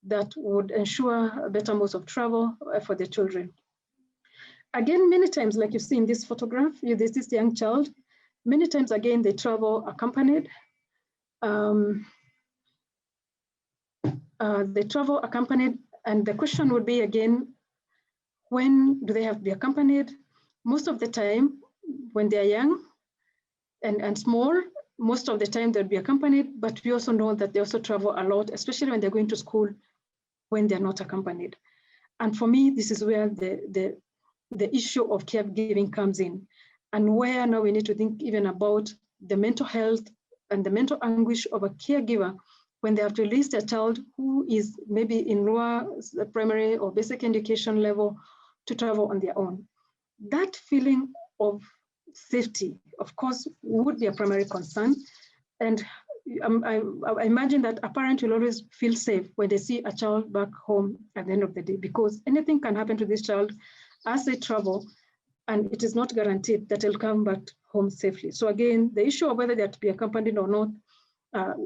that would ensure better modes of travel for their children. Again, many times, like you see in this photograph, there's this young child. Many times, again, they travel accompanied. They travel accompanied, and the question would be again, when do they have to be accompanied? Most of the time, when they're young and small, most of the time they'll be accompanied, but we also know that they also travel a lot, especially when they're going to school when they're not accompanied. And for me, this is where the issue of caregiving comes in, and where now we need to think even about the mental health and the mental anguish of a caregiver when they have to release their child who is maybe in lower primary or basic education level to travel on their own. That feeling of safety, of course, would be a primary concern. And I imagine that a parent will always feel safe when they see a child back home at the end of the day, because anything can happen to this child as they travel, and it is not guaranteed that they'll come back home safely. So again, the issue of whether they have to be accompanied or not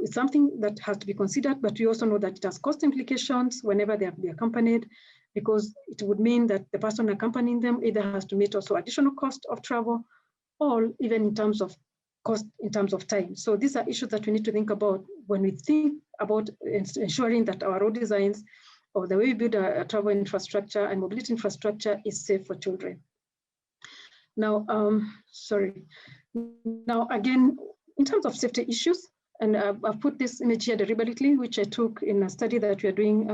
is something that has to be considered, but we also know that it has cost implications whenever they have to be accompanied, because it would mean that the person accompanying them either has to meet also additional cost of travel, or even in terms of cost in terms of time. So these are issues that we need to think about when we think about ensuring that our road designs or the way we build a travel infrastructure and mobility infrastructure is safe for children. Now, Now, again, in terms of safety issues, and I've put this image here deliberately, which I took in a study that we are doing,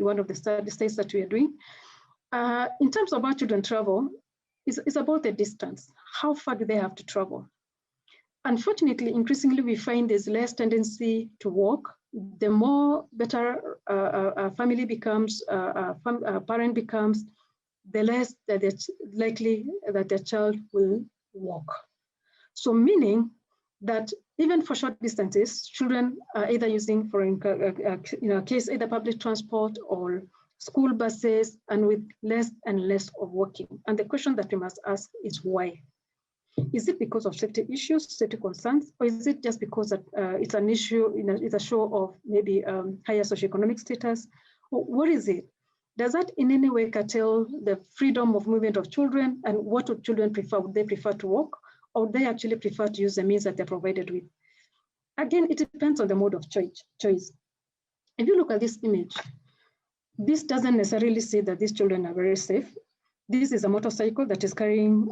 one of the states that we are doing. In terms of our children travel, it's about the distance. How far do they have to travel? Unfortunately, increasingly, we find there's less tendency to walk. The more better a family becomes, a parent becomes, the less that it's likely that their child will walk. So meaning that even for short distances, children are either using, for case, either public transport or school buses, and with less and less of walking. And the question that we must ask is why? Is it because of safety issues, safety concerns, or is it just because that, it's an issue, it's a show of maybe higher socioeconomic status? Or what is it? Does that in any way curtail the freedom of movement of children? And what would children prefer? Would they prefer to walk, or they actually prefer to use the means that they're provided with? Again, it depends on the mode of choice. If you look at this image, this doesn't necessarily say that these children are very safe. This is a motorcycle that is carrying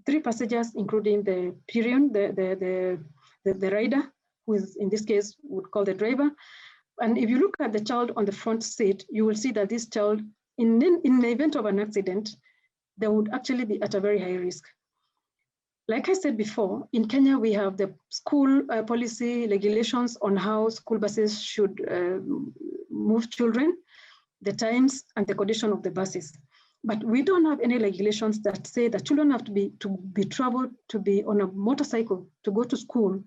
3 passengers, including the peon, the rider, who is in this case would call the driver. And if you look at the child on the front seat, you will see that this child, in the event of an accident, they would actually be at a very high risk. Like I said before, in Kenya, we have the school policy regulations on how school buses should move children, the times and the condition of the buses. But we don't have any regulations that say that children have to be traveled, to be on a motorcycle, to go to school,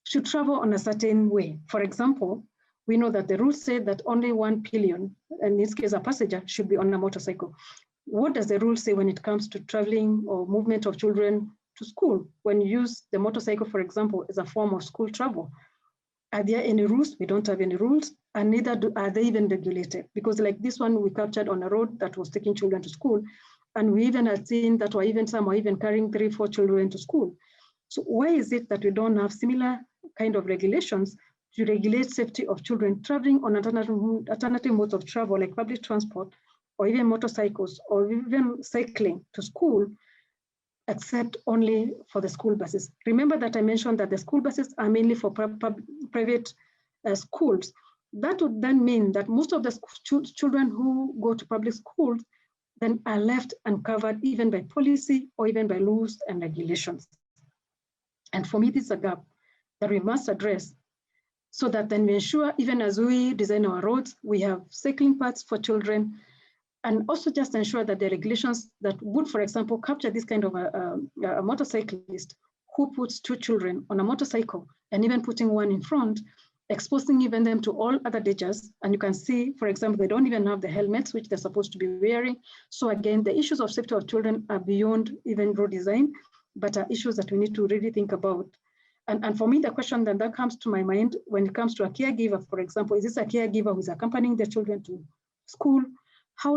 should travel on a certain way. For example, we know that the rules say that only 1 pillion, in this case a passenger, should be on a motorcycle. What does the rule say when it comes to traveling or movement of children to school? When you use the motorcycle, for example, as a form of school travel, are there any rules? We don't have any rules, and neither are they even regulated. Because like this one, we captured on a road that was taking children to school, and we even had seen that some were even carrying 3, 4 children to school. So why is it that we don't have similar kind of regulations to regulate safety of children traveling on alternative modes of travel, like public transport, or even motorcycles, or even cycling to school, except only for the school buses? Remember that I mentioned that the school buses are mainly for private schools. That would then mean that most of the children who go to public schools then are left uncovered even by policy or even by laws and regulations. And for me, this is a gap that we must address, so that then we ensure, even as we design our roads, we have cycling paths for children, and also just ensure that the regulations that would, for example, capture this kind of a motorcyclist who puts 2 children on a motorcycle and even putting 1 in front, exposing even them to all other dangers. And you can see, for example, they don't even have the helmets, which they're supposed to be wearing. So again, the issues of safety of children are beyond even road design, but are issues that we need to really think about. And for me, the question that comes to my mind when it comes to a caregiver, for example, is this a caregiver who is accompanying their children to school? How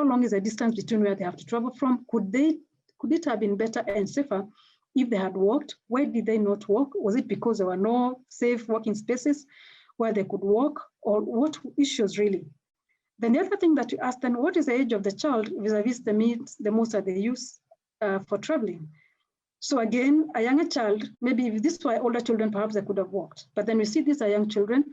long is the distance between where they have to travel from? Could could it have been better and safer if they had walked? Why did they not walk? Was it because there were no safe walking spaces where they could walk, or what issues really? Then the other thing that you asked, then what is the age of the child vis-a-vis the means, the most that they use for traveling? So again, a younger child, maybe if this were older children, perhaps they could have walked. But then we see these are young children.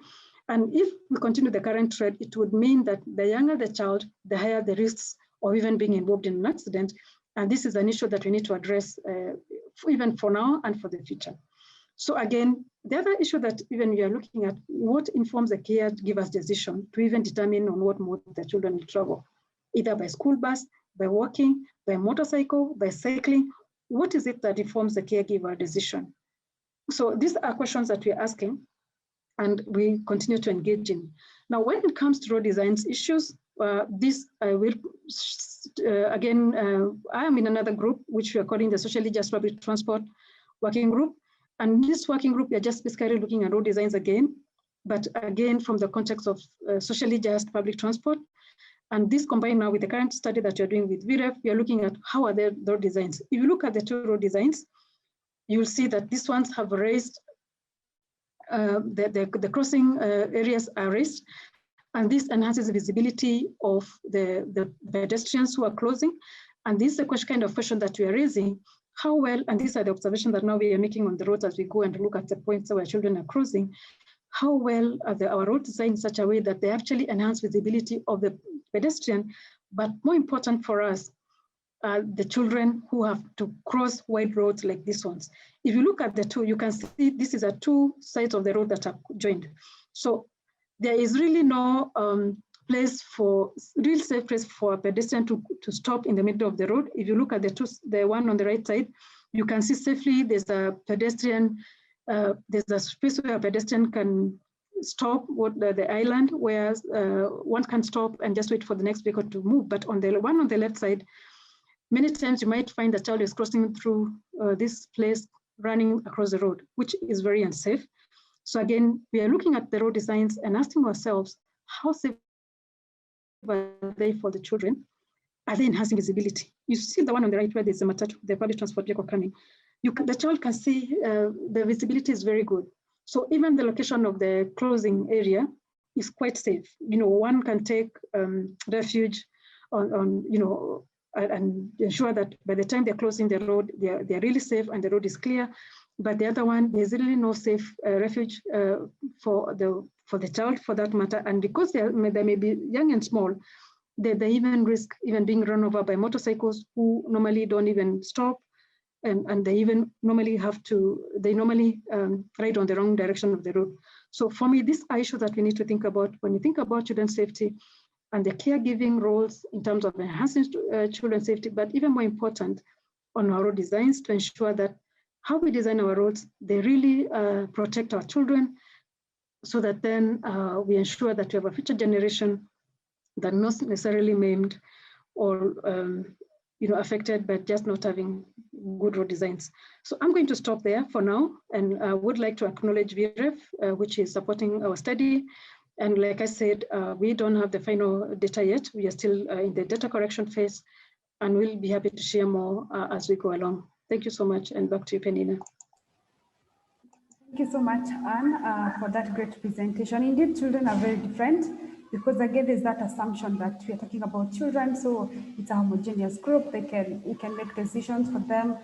And if we continue the current trend, it would mean that the younger the child, the higher the risks of even being involved in an accident. And this is an issue that we need to address even for now and for the future. So again, the other issue that even we are looking at, what informs the caregiver's decision to even determine on what mode the children will travel, either by school bus, by walking, by motorcycle, by cycling. What is it that informs the caregiver decision? So these are questions that we're asking, and we continue to engage in. Now, when it comes to road designs issues, this I will, I am in another group, which we are calling the Socially Just Public Transport Working Group. And this working group, we are just basically looking at road designs again, but again, from the context of socially just public transport. And this combined now with the current study that you're doing with VREF, we are looking at how are the road designs. If you look at the two road designs, you'll see that these ones have raised, the crossing areas are raised, and this enhances the visibility of the pedestrians who are closing. And this is the kind of question that we are raising. How well, and these are the observations that now we are making on the roads as we go and look at the points where children are crossing, how well are our roads designed in such a way that they actually enhance visibility of the pedestrian, but more important for us, the children who have to cross wide roads like these ones. If you look at the two, you can see this is two sides of the road that are joined. So there is really no real safe place for a pedestrian to stop in the middle of the road. If you look at the one on the right side, you can see safely there's a pedestrian, there's a space where a pedestrian can stop the island, where one can stop and just wait for the next vehicle to move. But on the one on the left side, many times you might find the child is crossing through this place, running across the road, which is very unsafe. So again, we are looking at the road designs and asking ourselves, how safe are they for the children? Are they enhancing visibility? You see the one on the right where there's a matatu, the public transport vehicle coming. The child can see the visibility is very good. So even the location of the closing area is quite safe. One can take refuge on and ensure that by the time they're closing the road, they're really safe and the road is clear. But the other one, there's really no safe refuge for the child, for that matter. And because they may be young and small, they even risk even being run over by motorcycles who normally don't even stop, and they even normally ride on the wrong direction of the road. So for me, these are issues that we need to think about when you think about children's safety and the caregiving roles in terms of enhancing children's safety, but even more important on our road designs to ensure that how we design our roads, they really protect our children, so that then we ensure that we have a future generation that not necessarily maimed or affected by just not having good road designs. So I'm going to stop there for now, and I would like to acknowledge VREF, which is supporting our study. And like I said, we don't have the final data yet. We are still in the data correction phase, and we'll be happy to share more as we go along. Thank you so much, and back to you, Penina. Thank you so much, Anne, for that great presentation. Indeed, children are very different because again, there's that assumption that we are talking about children, so it's a homogeneous group. We can make decisions for them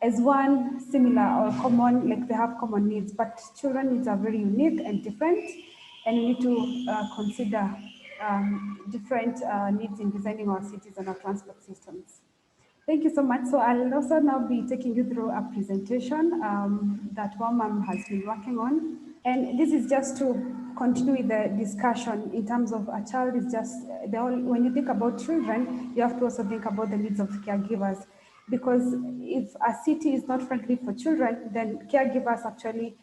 as one similar or common, like they have common needs. But children needs are very unique and different, and we need to consider different needs in designing our cities and our transport systems. Thank you so much. So I'll also now be taking you through a presentation that WAMAM has been working on. And this is just to continue with the discussion in terms of a child is just, when you think about children, you have to also think about the needs of caregivers. Because if a city is not friendly for children, then caregivers actually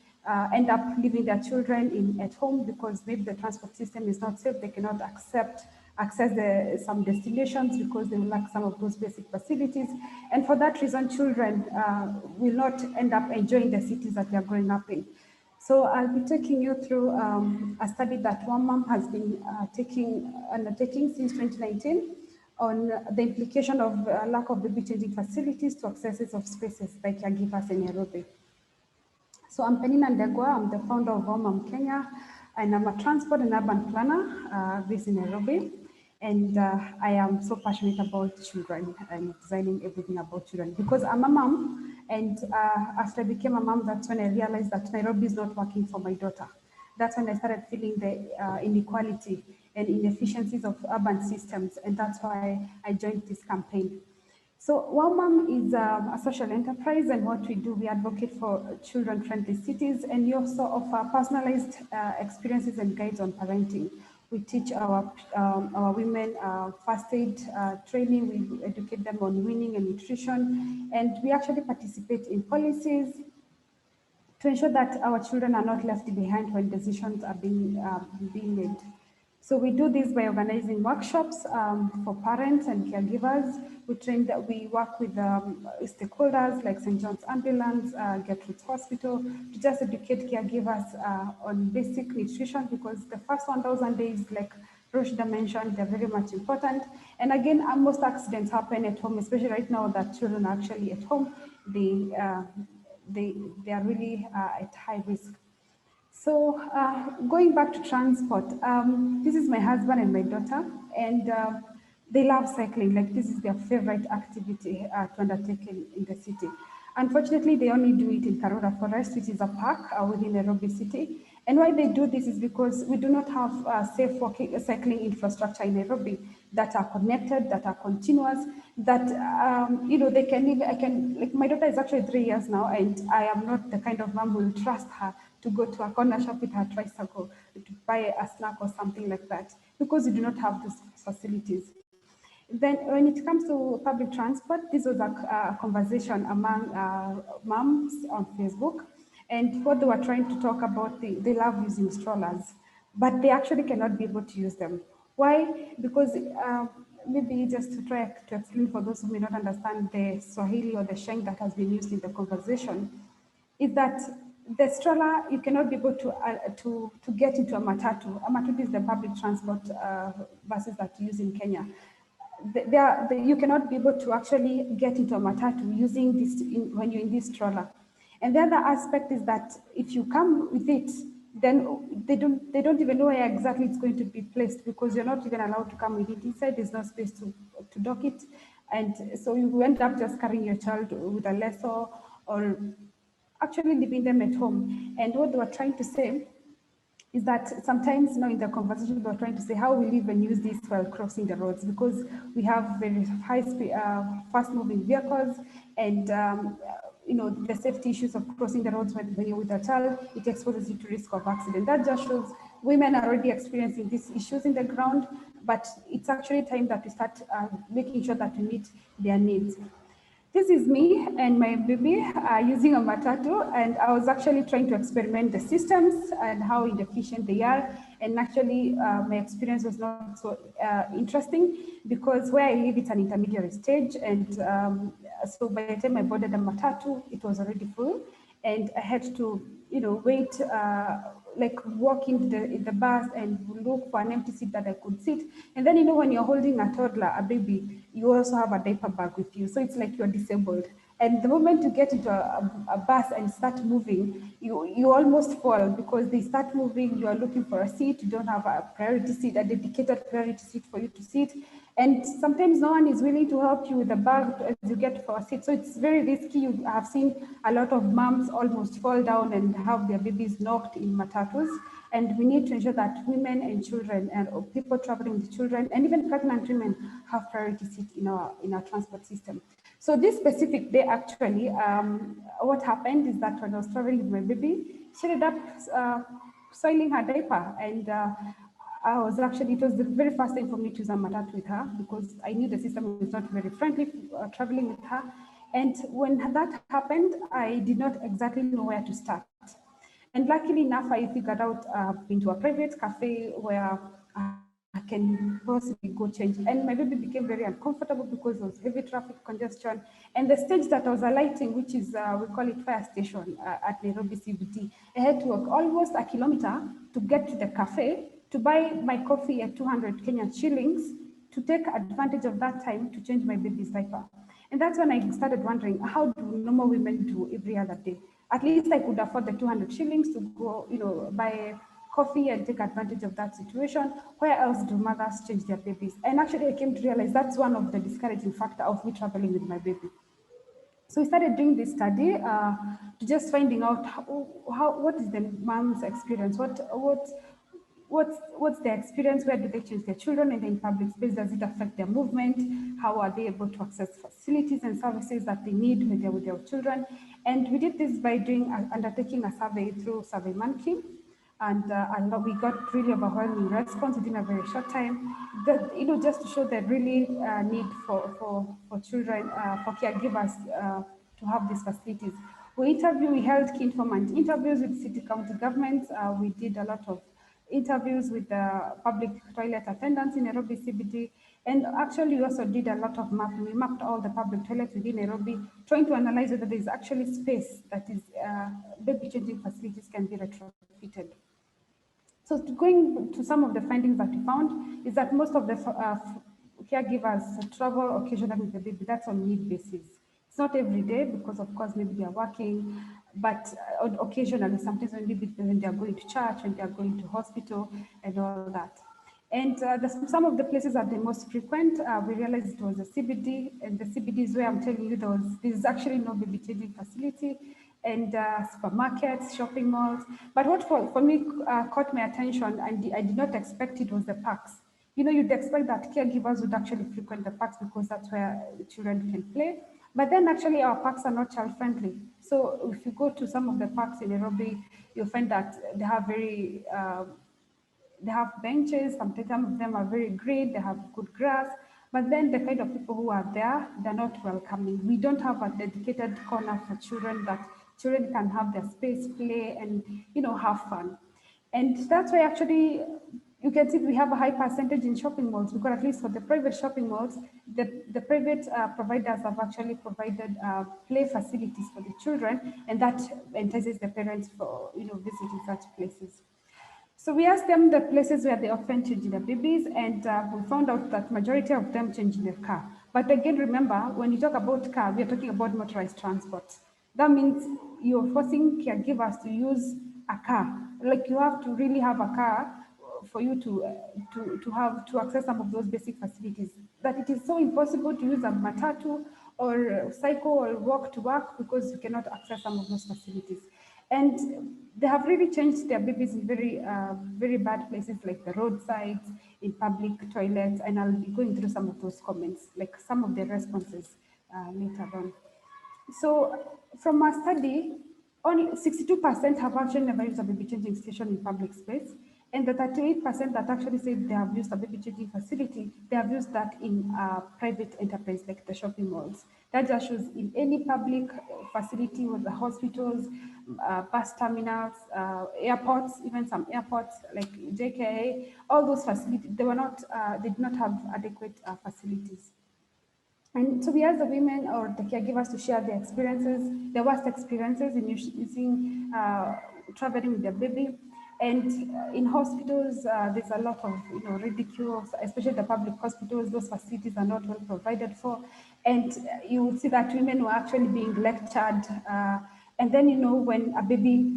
end up leaving their children at home because maybe the transport system is not safe. They cannot access some destinations because they will lack some of those basic facilities. And for that reason, children will not end up enjoying the cities that they are growing up in. So I'll be taking you through a study that WAMAM has been undertaking since 2019 on the implication of lack of baby changing facilities to accesses of spaces by caregivers in Nairobi. So I'm Penina Ndegwa, I'm the founder of Mom Kenya, and I'm a transport and urban planner based in Nairobi. And I am so passionate about children and designing everything about children because I'm a mom. And after I became a mom, that's when I realized that Nairobi is not working for my daughter. That's when I started feeling the inequality and inefficiencies of urban systems. And that's why I joined this campaign. So WOMAM is a social enterprise, and what we do, we advocate for children-friendly cities, and we also offer personalized experiences and guides on parenting. We teach our women first aid training, we educate them on weaning and nutrition, and we actually participate in policies to ensure that our children are not left behind when decisions are being made. So we do this by organizing workshops for parents and caregivers. We work with stakeholders like St. John's Ambulance, Gertrude's Hospital, to just educate caregivers on basic nutrition, because the first 1,000 days, like Roshida mentioned, they're very much important. And again, most accidents happen at home, especially right now that children are actually at home. They are really at high risk. So going back to transport, this is my husband and my daughter, and they love cycling. Like, this is their favorite activity to undertake in the city. Unfortunately, they only do it in Karura Forest, which is a park within Nairobi city. And why they do this is because we do not have safe cycling infrastructure in Nairobi that are connected, that are continuous, that they can even, like, my daughter is actually 3 years now, and I am not the kind of mom who will trust her to go to a corner shop with her tricycle to buy a snack or something like that, because we do not have those facilities. Then when it comes to public transport, this was a conversation among moms on Facebook. And what they were trying to talk about, they love using strollers, but they actually cannot be able to use them. Why? Because maybe just to try to explain for those who may not understand the Swahili or the Sheng that has been used in the conversation, is that the stroller, you cannot be able to get into a matatu. A matatu is the public transport buses that you use in Kenya. You cannot be able to actually get into a matatu using this when you're in this stroller. And the other aspect is that if you come with it, then they don't even know where exactly it's going to be placed, because you're not even allowed to come with it. Inside, there's no space to dock it. And so you end up just carrying your child with a lasso, or actually leaving them at home. And what they were trying to say is that sometimes, in the conversation, they were trying to say how we live and use this while crossing the roads, because we have very high speed, fast-moving vehicles, and the safety issues of crossing the roads when you're with a child, it exposes you to risk of accident. That just shows women are already experiencing these issues in the ground, but it's actually time that we start making sure that we meet their needs. This is me and my baby using a matatu, and I was actually trying to experiment the systems and how inefficient they are. And actually, my experience was not so interesting, because where I live, it's an intermediary stage, and so by the time I boarded the matatu, it was already full, and I had to, wait, like walk in the bus and look for an empty seat that I could sit. And then, when you're holding a toddler, a baby, you also have a diaper bag with you. So it's like you're disabled. And the moment you get into a bus and start moving, you almost fall, because they start moving, you are looking for a seat, you don't have a priority seat, a dedicated priority seat for you to sit. And sometimes no one is willing to help you with the bag as you get for a seat. So it's very risky. You have seen a lot of moms almost fall down and have their babies knocked in matatus. And we need to ensure that women and children and people traveling with children and even pregnant women have priority seats in our transport system. So this specific day, actually, what happened is that when I was traveling with my baby, she ended up soiling her diaper, and it was the very first time for me to use a matatu with her, because I knew the system was not very friendly traveling with her. And when that happened, I did not exactly know where to start. And luckily enough, I figured out into a private cafe where I can possibly go change. And my baby became very uncomfortable because there was heavy traffic congestion. And the stage that I was alighting, which is, we call it fire station at Nairobi CBD, I had to walk almost a kilometer to get to the cafe, to buy my coffee at 200 Kenyan shillings, to take advantage of that time to change my baby's diaper. And that's when I started wondering, how do normal women do every other day? At least I could afford the 200 shillings to go, buy coffee and take advantage of that situation. Where else do mothers change their babies? And actually, I came to realize that's one of the discouraging factor of me traveling with my baby. So we started doing this study to just finding out what is the mom's experience, what's their experience, where do they change their children, and in public space, does it affect their movement, how are they able to access facilities and services that they need when they're with their children. And we did this by undertaking a survey through SurveyMonkey. And we got really overwhelming response within a very short time. That, just to show the really need for children, for caregivers to have these facilities. We held key informant interviews with city county governments. We did a lot of interviews with the public toilet attendants in Nairobi CBD. And actually, we also did a lot of mapping. We mapped all the public toilets within Nairobi, trying to analyze whether there is actually space that is baby changing facilities can be retrofitted. So going to some of the findings that we found is that most of the caregivers travel occasionally with the baby. That's on need basis. It's not every day because, of course, maybe they are working, but occasionally, sometimes when they are going to church, when they are going to hospital, and all that. And some of the places that the most frequent, we realized it was the CBD, and the CBD is where I'm telling you there's actually no baby changing facility, and supermarkets, shopping malls. But what for me caught my attention, and I did not expect it, was the parks. You'd expect that caregivers would actually frequent the parks because that's where the children can play. But then actually our parks are not child friendly. So if you go to some of the parks in Nairobi, you'll find that they have benches, some of them are very green, they have good grass, but then the kind of people who are there, they're not welcoming. We don't have a dedicated corner for children that children can have their space, play, and have fun. And that's why actually you can see we have a high percentage in shopping malls, because at least for the private shopping malls, the private providers have actually provided play facilities for the children, and that entices the parents for visiting such places. So we asked them the places where they often change their babies, and we found out that majority of them change in their car. But again, remember, when you talk about car, we are talking about motorized transport. That means you're forcing caregivers to use a car. Like you have to really have a car for you to access some of those basic facilities. That it is so impossible to use a matatu or cycle or walk to work because you cannot access some of those facilities. And they have really changed their babies in very bad places like the roadsides, in public toilets, and I'll be going through some of those comments, like some of the responses later on. So from our study, only 62% have actually never used a baby changing station in public space, and the 38% that actually said they have used a baby changing facility, they have used that in private enterprise like the shopping malls. That just shows in any public facility, with the hospitals, bus terminals, airports, even some airports like JKA, all those facilities, they did not have adequate facilities. And so we asked the women or the caregivers to share their experiences, their worst experiences in using traveling with their baby. And in hospitals, there's a lot of ridicule, especially the public hospitals. Those facilities are not well provided for, and you will see that women were actually being lectured. And then when a baby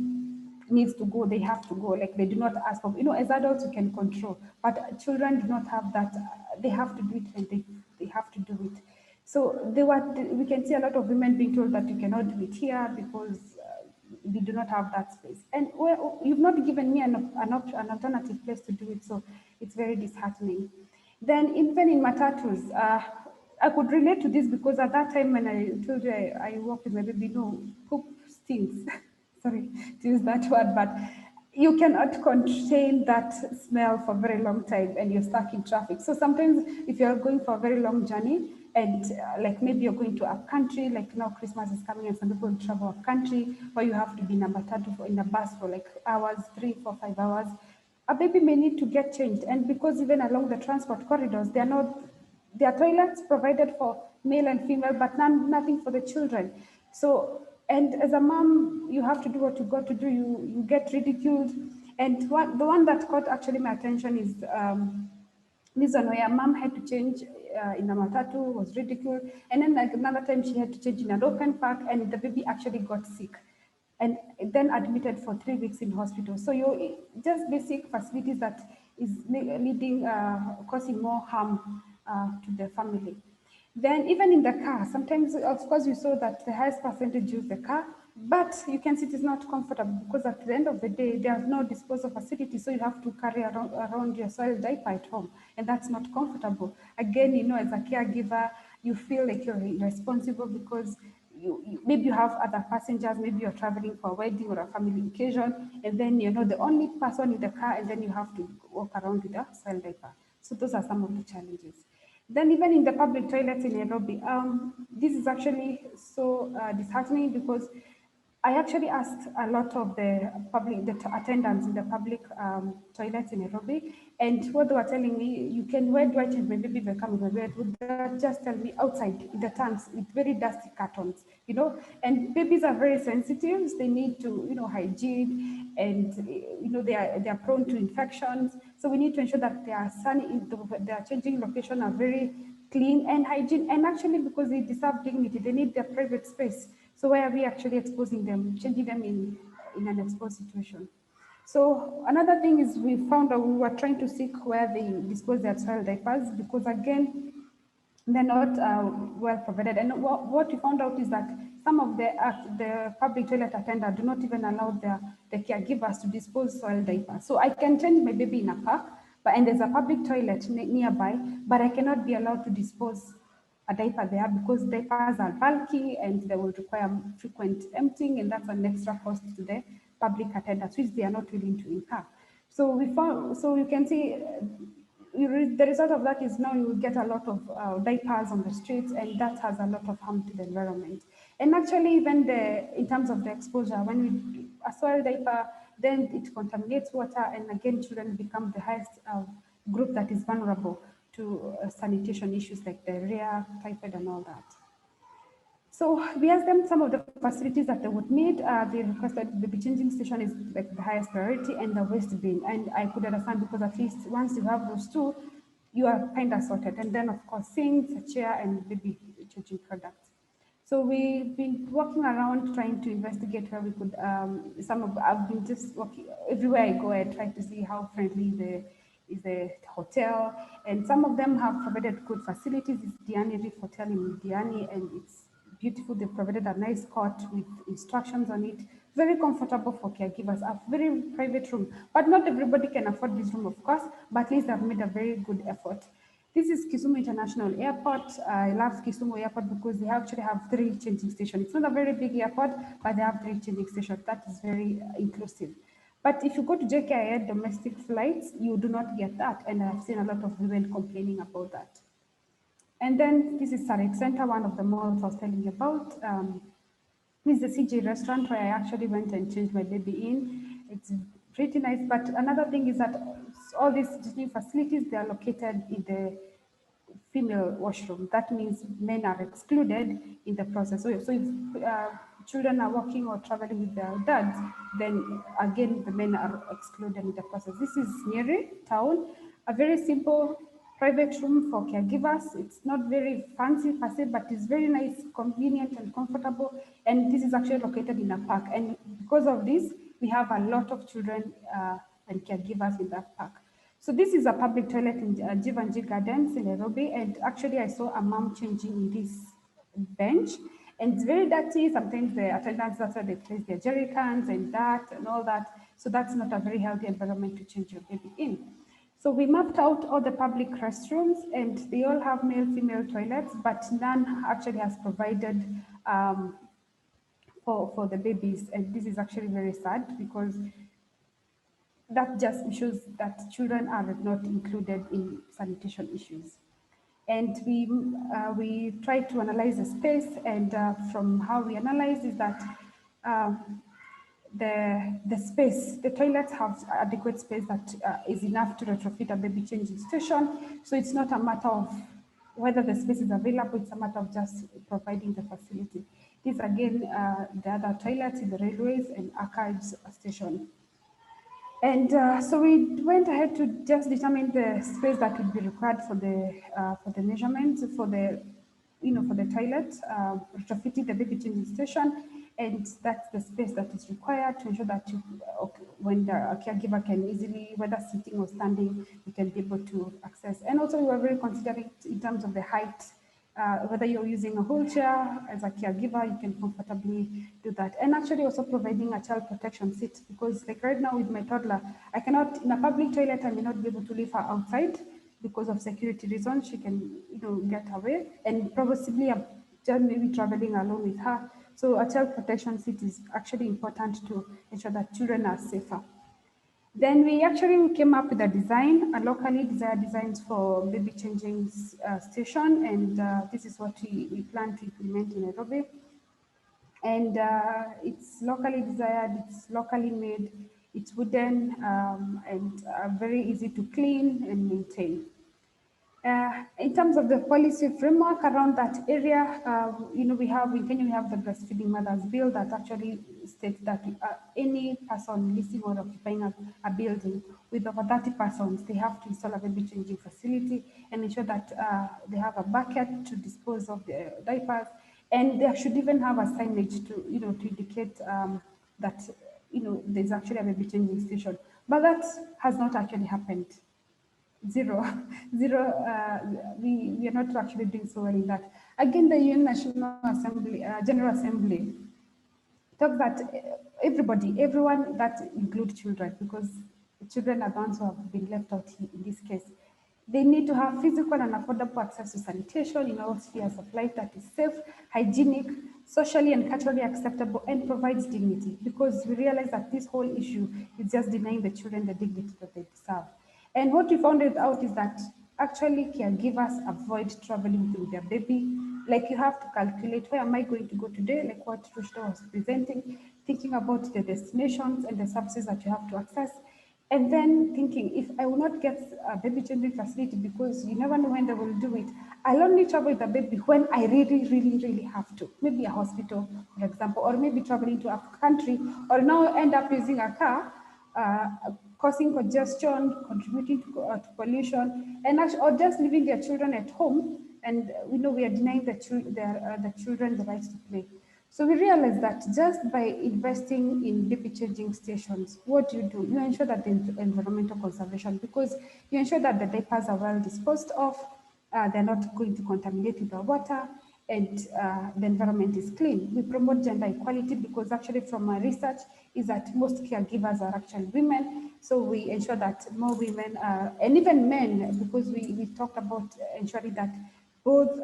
needs to go, they have to go. Like they do not ask for. As adults we can control, but children do not have that. They have to do it, and they have to do it. So we can see a lot of women being told that you cannot do it here because we do not have that space. And you've not given me an alternative place to do it, so it's very disheartening. Then even in matatus, I could relate to this because at that time when I told you I walked with my baby, poop stinks. Sorry to use that word, but you cannot contain that smell for a very long time and you're stuck in traffic. So sometimes if you're going for a very long journey, and like maybe you're going to a country, like now Christmas is coming and some people travel a country where you have to be in a matatu in a bus for like hours, 3, 4, 5 hours, a baby may need to get changed. And because even along the transport corridors, there are toilets provided for male and female, but nothing for the children. So, and as a mom, you have to do what you got to do. You get ridiculed. And the one that caught actually my attention is This one where mom had to change in a matatu was ridiculed. And then like another time she had to change in an open park and the baby actually got sick and then admitted for 3 weeks in hospital. So you just basic facilities that is leading, causing more harm to the family. Then even in the car, sometimes, of course, you saw that the highest percentage use the car, but you can see it is not comfortable because at the end of the day, there's no disposal facility, so you have to carry around your soiled diaper at home, and that's not comfortable. Again, as a caregiver, you feel like you're responsible because maybe you have other passengers, maybe you're traveling for a wedding or a family occasion, and then you're not the only person in the car, and then you have to walk around with a soiled diaper. So those are some of the challenges. Then even in the public toilets in Nairobi, this is actually so disheartening because I actually asked a lot of the attendants in the public toilets in Nairobi, and what they were telling me, where do I change my baby if I come in my bed? Would they just tell me outside in the tanks with very dusty cartons, and babies are very sensitive. They need to, hygiene, and they are prone to infections. So we need to ensure that their changing location are very clean and hygiene, and actually because they deserve dignity, they need their private space. So why are we actually exposing them, changing them in an exposed situation? So another thing is we found out we were trying to seek where they dispose their child diapers because again, they're not well provided. And what we found out is that some of the public toilet attendants do not even allow the caregivers to dispose soil diapers. So I can change my baby in a park, and there's a public toilet nearby, but I cannot be allowed to dispose a diaper there because diapers are bulky and they will require frequent emptying, and that's an extra cost to the public attendants, which they are not willing to incur. So you can see the result of that is now you get a lot of diapers on the streets, and that has a lot of harm to the environment. And actually, even in terms of the exposure, when we a soil diaper, then it contaminates water, and again, children become the highest group that is vulnerable to sanitation issues like diarrhea, typhoid, and all that. So we asked them some of the facilities that they would need. They requested the baby changing station is like the highest priority, and the waste bin. And I could understand because at least once you have those two, you are kind of sorted. And then of course, sinks, a chair, and baby changing products. So we've been walking around trying to investigate where we could. I've been just walking everywhere I go. I try to see how friendly is the hotel, and some of them have provided good facilities. It's Diani Reef Hotel in Diani, and it's beautiful. They provided a nice cot with instructions on it. Very comfortable for caregivers, a very private room. But not everybody can afford this room, of course, but at least they've made a very good effort. This is Kisumu International Airport. I love Kisumu Airport because they actually have 3 changing stations. It's not a very big airport, but they have 3 changing stations. That is very inclusive. But if you go to JKIA domestic flights, you do not get that. And I've seen a lot of women complaining about that. And then this is Sarit Center, one of the malls I was telling you about. This is the CJ restaurant where I actually went and changed my baby in. It's pretty nice. But another thing is that all these new facilities, they are located in the female washroom. That means men are excluded in the process. So if children are working or traveling with their dads, then again, the men are excluded in the process. This is Nyeri town, a very simple private room for caregivers. It's not very fancy per se, but it's very nice, convenient, and comfortable. And this is actually located in a park. And because of this, we have a lot of children and caregivers in that park. So this is a public toilet in Jivanji Gardens in Nairobi, and actually I saw a mom changing in this bench, and it's very dirty. Sometimes the attendants, that's where they place their jerry cans and that and all that. So that's not a very healthy environment to change your baby in. So we mapped out all the public restrooms, and they all have male-female toilets, but none actually has provided for the babies. And this is actually very sad because that just shows that children are not included in sanitation issues. And we try to analyze the space, and from how we analyze is that the space, the toilets have adequate space that is enough to retrofit a baby changing station. So it's not a matter of whether the space is available, it's a matter of just providing the facility. These again, the other toilets in the railways and archives station. And so we went ahead to just determine the space that would be required for the measurements for the for the toilet, retrofitting the baby changing station, and that's the space that is required to ensure that when the caregiver can easily, whether sitting or standing, you can be able to access. And also we were very considerate in terms of the height. Whether you're using a wheelchair as a caregiver, you can comfortably do that. And actually also providing a child protection seat, because like right now with my toddler, I cannot, in a public toilet, I may not be able to leave her outside because of security reasons. She can, get away, and possibly I'm just maybe traveling alone with her. So a child protection seat is actually important to ensure that children are safer. Then we actually came up with a design, a locally desired designs for baby changing station, and this is what we plan to implement in Nairobi. And it's locally desired, it's locally made, it's wooden, and very easy to clean and maintain. In terms of the policy framework around that area, we have in Kenya we have the Breastfeeding Mothers Bill that actually states that any person living or occupying a building with over 30 persons, they have to install a baby changing facility and ensure that they have a bucket to dispose of the diapers, and they should even have a signage to to indicate that there's actually a baby changing station. But that has not actually happened. Zero, zero. We are not actually doing so well in that. Again, the UN National Assembly, General Assembly, talks that everybody, everyone, that includes children, because children are the ones who have been left out in this case. They need to have physical and affordable access to sanitation in all spheres of life that is safe, hygienic, socially and culturally acceptable, and provides dignity, because we realize that this whole issue is just denying the children the dignity that they deserve. And what we found out is that actually caregivers avoid traveling with their baby. Like you have to calculate, where am I going to go today? Like what Rushda was presenting, thinking about the destinations and the services that you have to access. And then thinking, if I will not get a baby changing facility, because you never know when they will do it, I'll only travel with the baby when I really, really, really have to. Maybe a hospital, for example, or maybe traveling to a country, or now end up using a car, causing congestion, contributing to pollution, and actually, or just leaving their children at home. And we know we are denying the children the right to play. So we realize that just by investing in baby changing stations, what do? You ensure that the environmental conservation, because you ensure that the diapers are well disposed of, they're not going to contaminate with the water, and the environment is clean. We promote gender equality, because actually from our research is that most caregivers are actually women. So we ensure that more women, and even men, because we talked about ensuring that both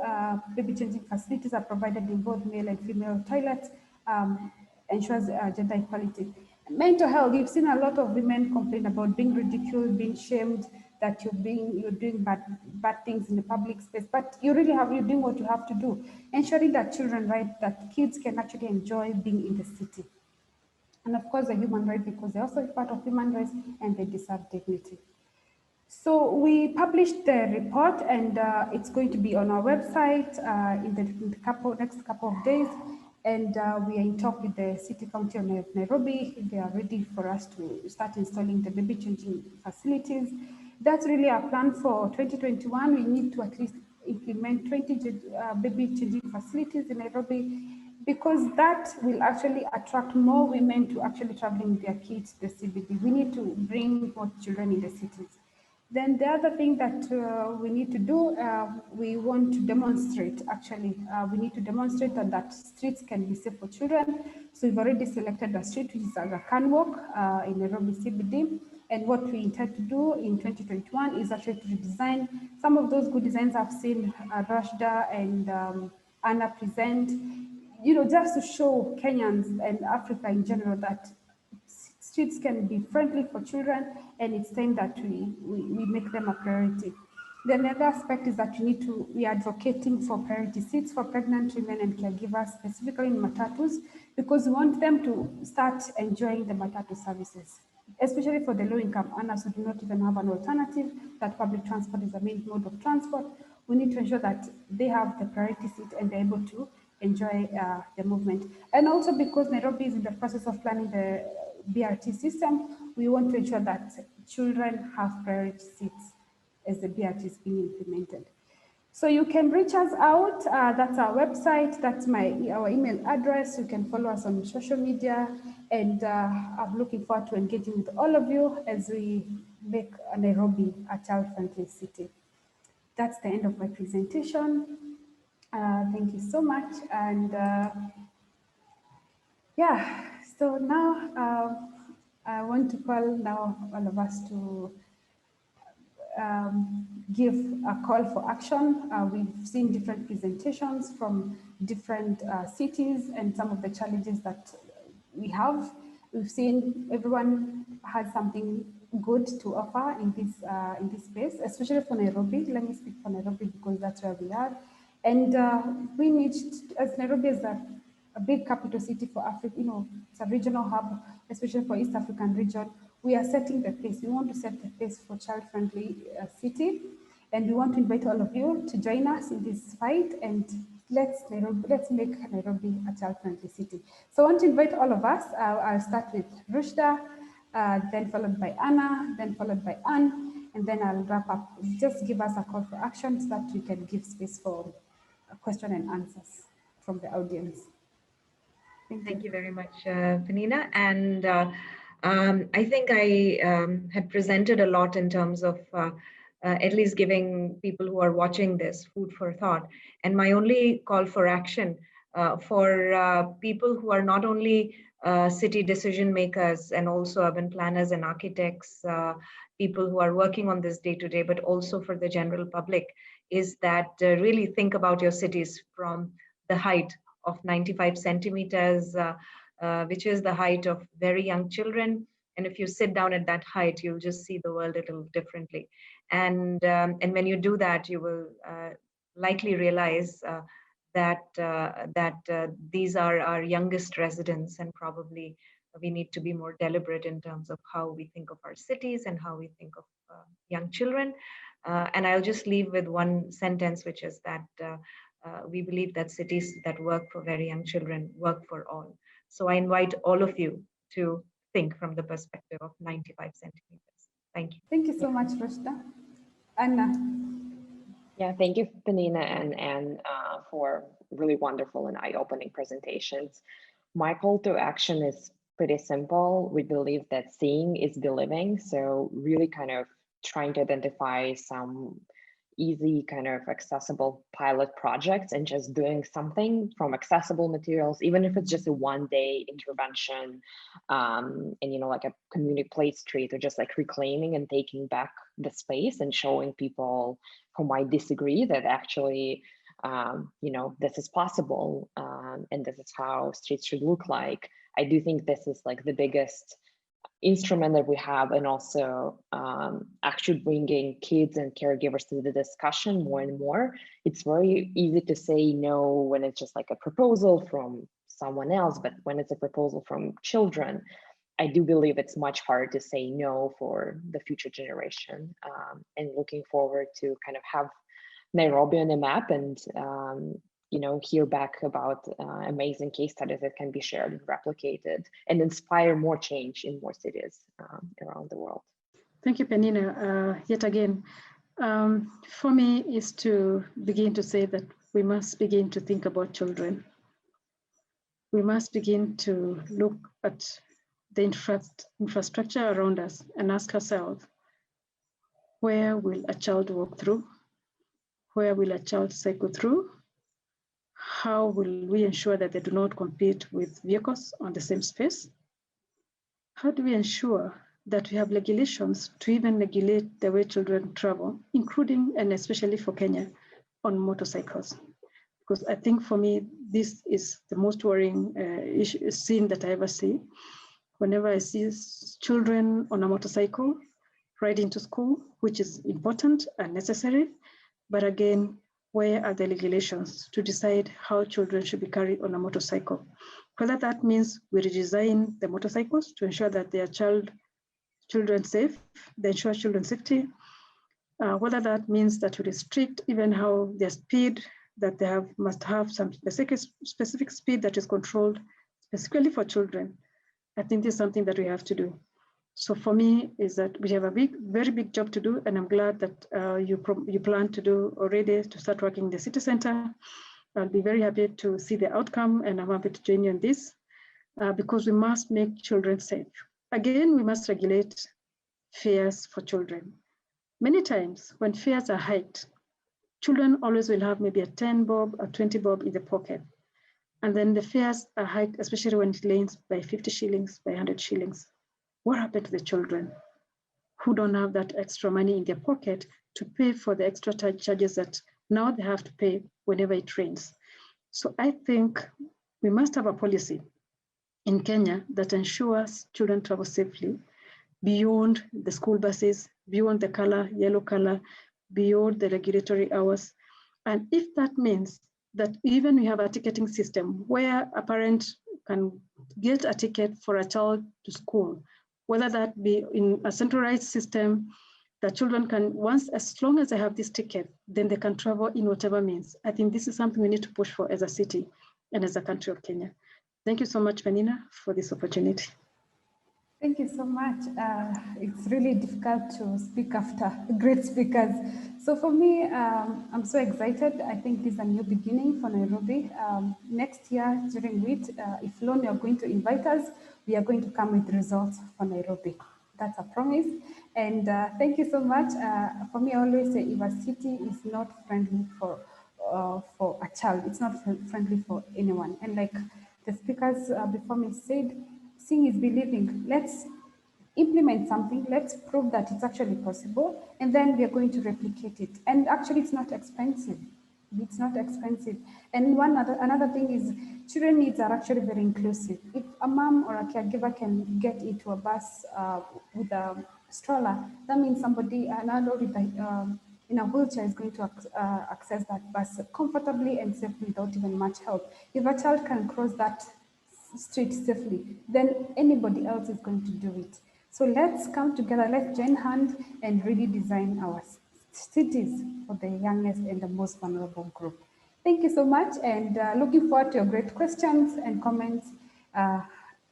baby changing facilities are provided in both male and female toilets, ensures gender equality. Mental health, you've seen a lot of women complain about being ridiculed, being shamed, that you're doing bad things in the public space, but you're doing what you have to do, ensuring that children, right, that kids can actually enjoy being in the city. And of course, a human right, because they're also part of human rights and they deserve dignity. So we published the report, and it's going to be on our website in the next couple of days. And we are in talk with the City Council of Nairobi. They are ready for us to start installing the baby changing facilities. That's really our plan for 2021. We need to at least implement 20 baby changing facilities in Nairobi, because that will actually attract more women to actually traveling with their kids to the CBD. We need to bring more children in the cities. Then the other thing that we need to do, we want to demonstrate, actually, we need to demonstrate that streets can be safe for children. So we've already selected a street, which is Aga Khan Walk in Nairobi CBD. And what we intend to do in 2021 is actually to redesign some of those good designs I've seen Rashda and Anna present, just to show Kenyans and Africa in general that streets can be friendly for children, and it's time that we make them a priority. The other aspect is that we are advocating for priority seats for pregnant women and caregivers, specifically in matatus, because we want them to start enjoying the matatu services, especially for the low-income earners who do not even have an alternative, that public transport is the main mode of transport. We need to ensure that they have the priority seat and they're able to enjoy the movement. And also because Nairobi is in the process of planning the BRT system, we want to ensure that children have priority seats as the BRT is being implemented. So you can reach us out. That's our website. That's our email address. You can follow us on social media. And I'm looking forward to engaging with all of you as we make Nairobi a child-friendly city. That's the end of my presentation. Thank you so much. And yeah, so now I want to call now all of us to give a call for action. We've seen different presentations from different cities and some of the challenges that we have. We've seen everyone has something good to offer in this space, especially for Nairobi. Let me speak for Nairobi because that's where we are. And we need, as Nairobi is a big capital city for Africa, it's a regional hub, especially for East African region. We are setting the pace. We want to set the pace for child-friendly city, and we want to invite all of you to join us in this fight. And let's make Nairobi a child-friendly city. So I want to invite all of us. I'll start with Rushda, then followed by Anna, then followed by Anne, and then I'll wrap up. Just give us a call for action so that we can give space for question and answers from the audience. Thank you very much, Penina. And I think I had presented a lot in terms of at least giving people who are watching this food for thought. And my only call for action for people who are not only city decision makers and also urban planners and architects, people who are working on this day to day, but also for the general public, is that really think about your cities from the height of 95 centimeters, which is the height of very young children. And if you sit down at that height, you'll just see the world a little differently. And when you do that, you will likely realize that these are our youngest residents, and probably we need to be more deliberate in terms of how we think of our cities and how we think of young children. And I'll just leave with one sentence, which is that we believe that cities that work for very young children work for all. So I invite all of you to think from the perspective of 95 centimeters. Thank you. Thank you so much, Rushda. Anna. Yeah, thank you, Penina and Anne, for really wonderful and eye-opening presentations. My call to action is pretty simple. We believe that seeing is believing. So really kind of trying to identify some easy kind of accessible pilot projects and just doing something from accessible materials, even if it's just a one-day intervention and, like a community play street, or just like reclaiming and taking back the space and showing people who might disagree that actually, this is possible and this is how streets should look like. I do think this is like the biggest instrument that we have, and also actually bringing kids and caregivers to the discussion more and more. It's very easy to say no when it's just like a proposal from someone else, but when it's a proposal from children, I do believe it's much harder to say no for the future generation. And looking forward to kind of have Nairobi on the map and hear back about amazing case studies that can be shared and replicated and inspire more change in more cities around the world. Thank you, Penina. Yet again, for me is to begin to say that we must begin to think about children. We must begin to look at the infrastructure around us and ask ourselves, where will a child walk through? Where will a child cycle through? How will we ensure that they do not compete with vehicles on the same space? How do we ensure that we have regulations to even regulate the way children travel, including and especially for Kenya, on motorcycles? Because I think for me, this is the most worrying scene that I ever see. Whenever I see children on a motorcycle riding to school, which is important and necessary, but again, where are the regulations to decide how children should be carried on a motorcycle? Whether that means we redesign the motorcycles to ensure that they are children safe, they ensure children safety, whether that means that we restrict even how their speed, that they must have some specific speed that is controlled specifically for children. I think this is something that we have to do. So for me, is that we have a very big job to do, and I'm glad that you plan to do already to start working in the city center. I'll be very happy to see the outcome, and I'm happy to join you in this because we must make children safe. Again, we must regulate fares for children. Many times when fares are hiked, children always will have maybe a 10 bob or 20 bob in the pocket. And then the fares are hiked, especially when it lanes by 50 shillings, by 100 shillings. What happened to the children who don't have that extra money in their pocket to pay for the extra charges that now they have to pay whenever it rains? So I think we must have a policy in Kenya that ensures children travel safely beyond the school buses, beyond the color, yellow color, beyond the regulatory hours. And if that means that even we have a ticketing system where a parent can get a ticket for a child to school, whether that be in a centralized system, that children can, once, as long as they have this ticket, then they can travel in whatever means. I think this is something we need to push for as a city and as a country of Kenya. Thank you so much, Penina, for this opportunity. Thank you so much. It's really difficult to speak after great speakers. So for me, I'm so excited. I think this is a new beginning for Nairobi. Next year during WIT, if Lon, you're going to invite us, we are going to come with results for Nairobi. That's a promise. And thank you so much. For me, I always say if a city is not friendly for a child, it's not friendly for anyone. And like the speakers before me said, seeing is believing. Let's implement something, let's prove that it's actually possible, and then we are going to replicate it. And actually, it's not expensive. It's not expensive. And another thing is children needs are actually very inclusive. If a mom or a caregiver can get into a bus with a stroller, that means somebody, an adult with in a wheelchair is going to access that bus comfortably and safely without even much help. If a child can cross that street safely, then anybody else is going to do it. So let's come together, let's join hands and really design our cities for the youngest and the most vulnerable group. Thank you so much, and looking forward to your great questions and comments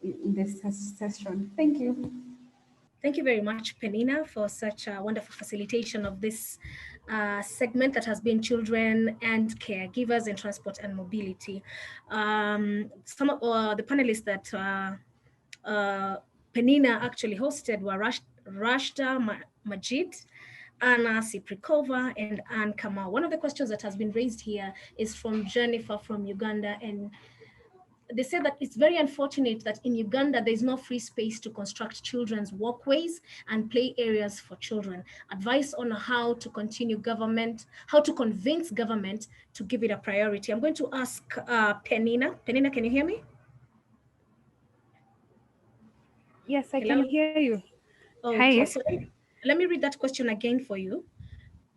in this session. Thank you. Thank you very much, Penina, for such a wonderful facilitation of this segment that has been children and caregivers in transport and mobility. Some of the panelists that Penina actually hosted were Rashda Majid, Anna Siprikova, and Anne Kamau. One of the questions that has been raised here is from Jennifer from Uganda, and they say that it's very unfortunate that in Uganda, there's no free space to construct children's walkways and play areas for children. Advice on how to how to convince government to give it a priority. I'm going to ask Penina. Penina, can you hear me? Yes, I Hello? can hear you. Okay, Hi. so let me read that question again for you.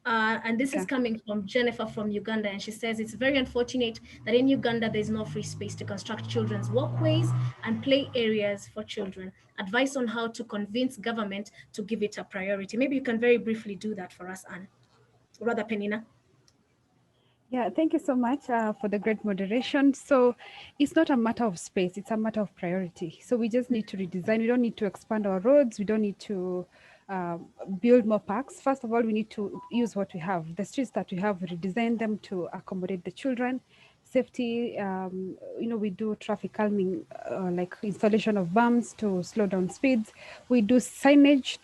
And this is coming from Jennifer from Uganda. And she says, it's very unfortunate that in Uganda, there's no free space to construct children's walkways and play areas for children. Advice on how to convince government to give it a priority. Maybe you can very briefly do that for us, Anne. Rather, Penina. Yeah, thank you so much for the great moderation. So it's not a matter of space, it's a matter of priority. So we just need to redesign. We don't need to expand our roads. We don't need to build more parks. First of all, we need to use what we have. The streets that we have, redesign them to accommodate the children. Safety, we do traffic calming, like installation of bumps to slow down speeds. We do signage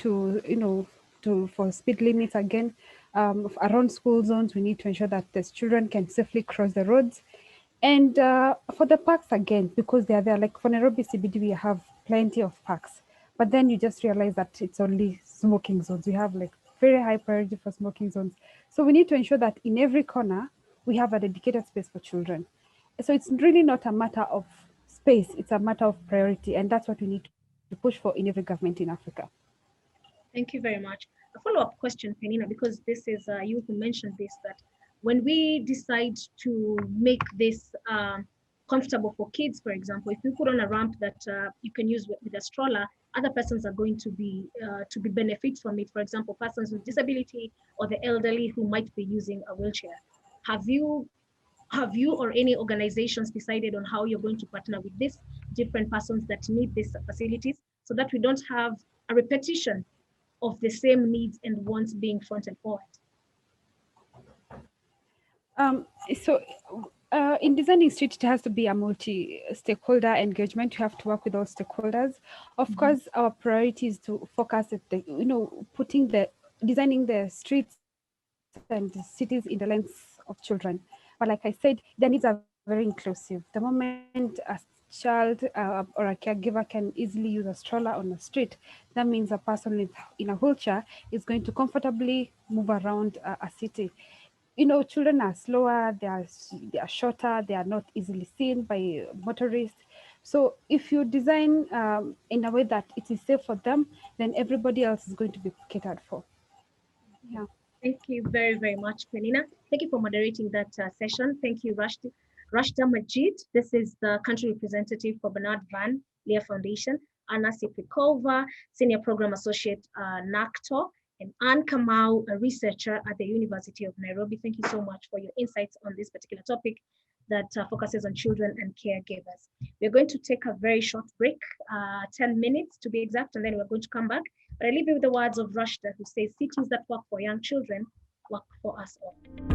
for speed limits again. Around school zones, we need to ensure that the children can safely cross the roads. And for the parks again, because they are there, like for Nairobi CBD, we have plenty of parks. But then you just realize that it's only smoking zones. We have like very high priority for smoking zones. So we need to ensure that in every corner, we have a dedicated space for children. So it's really not a matter of space, it's a matter of priority. And that's what we need to push for in every government in Africa. Thank you very much. A follow-up question, Penina, because this is, you who mentioned this, that when we decide to make this comfortable for kids, for example, if we put on a ramp that you can use with a stroller, other persons are going to be benefit from it. For example, persons with disability or the elderly who might be using a wheelchair. Have you or any organizations decided on how you're going to partner with these different persons that need these facilities so that we don't have a repetition of the same needs and wants being front and forward? Um, so in designing street, it has to be a multi-stakeholder engagement. You have to work with all stakeholders. Of course, our priority is to focus at the, designing the streets and the cities in the lens of children. But like I said, their needs are very inclusive. The moment a child or a caregiver can easily use a stroller on the street, that means a person in a wheelchair is going to comfortably move around a city. Children are slower, they are shorter, they are not easily seen by motorists. So if you design in a way that it is safe for them, then everybody else is going to be catered for. Yeah. Thank you very, very much, Penina. Thank you for moderating that session. Thank you, Rashda Majid. This is the country representative for Bernard Van Leer Foundation. Anna Sipikova, Senior Program Associate, NACTO, and Anne Kamau, a researcher at the University of Nairobi. Thank you so much for your insights on this particular topic that focuses on children and caregivers. We're going to take a very short break, 10 minutes to be exact, and then we're going to come back. But I leave you with the words of Rashda, who says, cities that work for young children work for us all.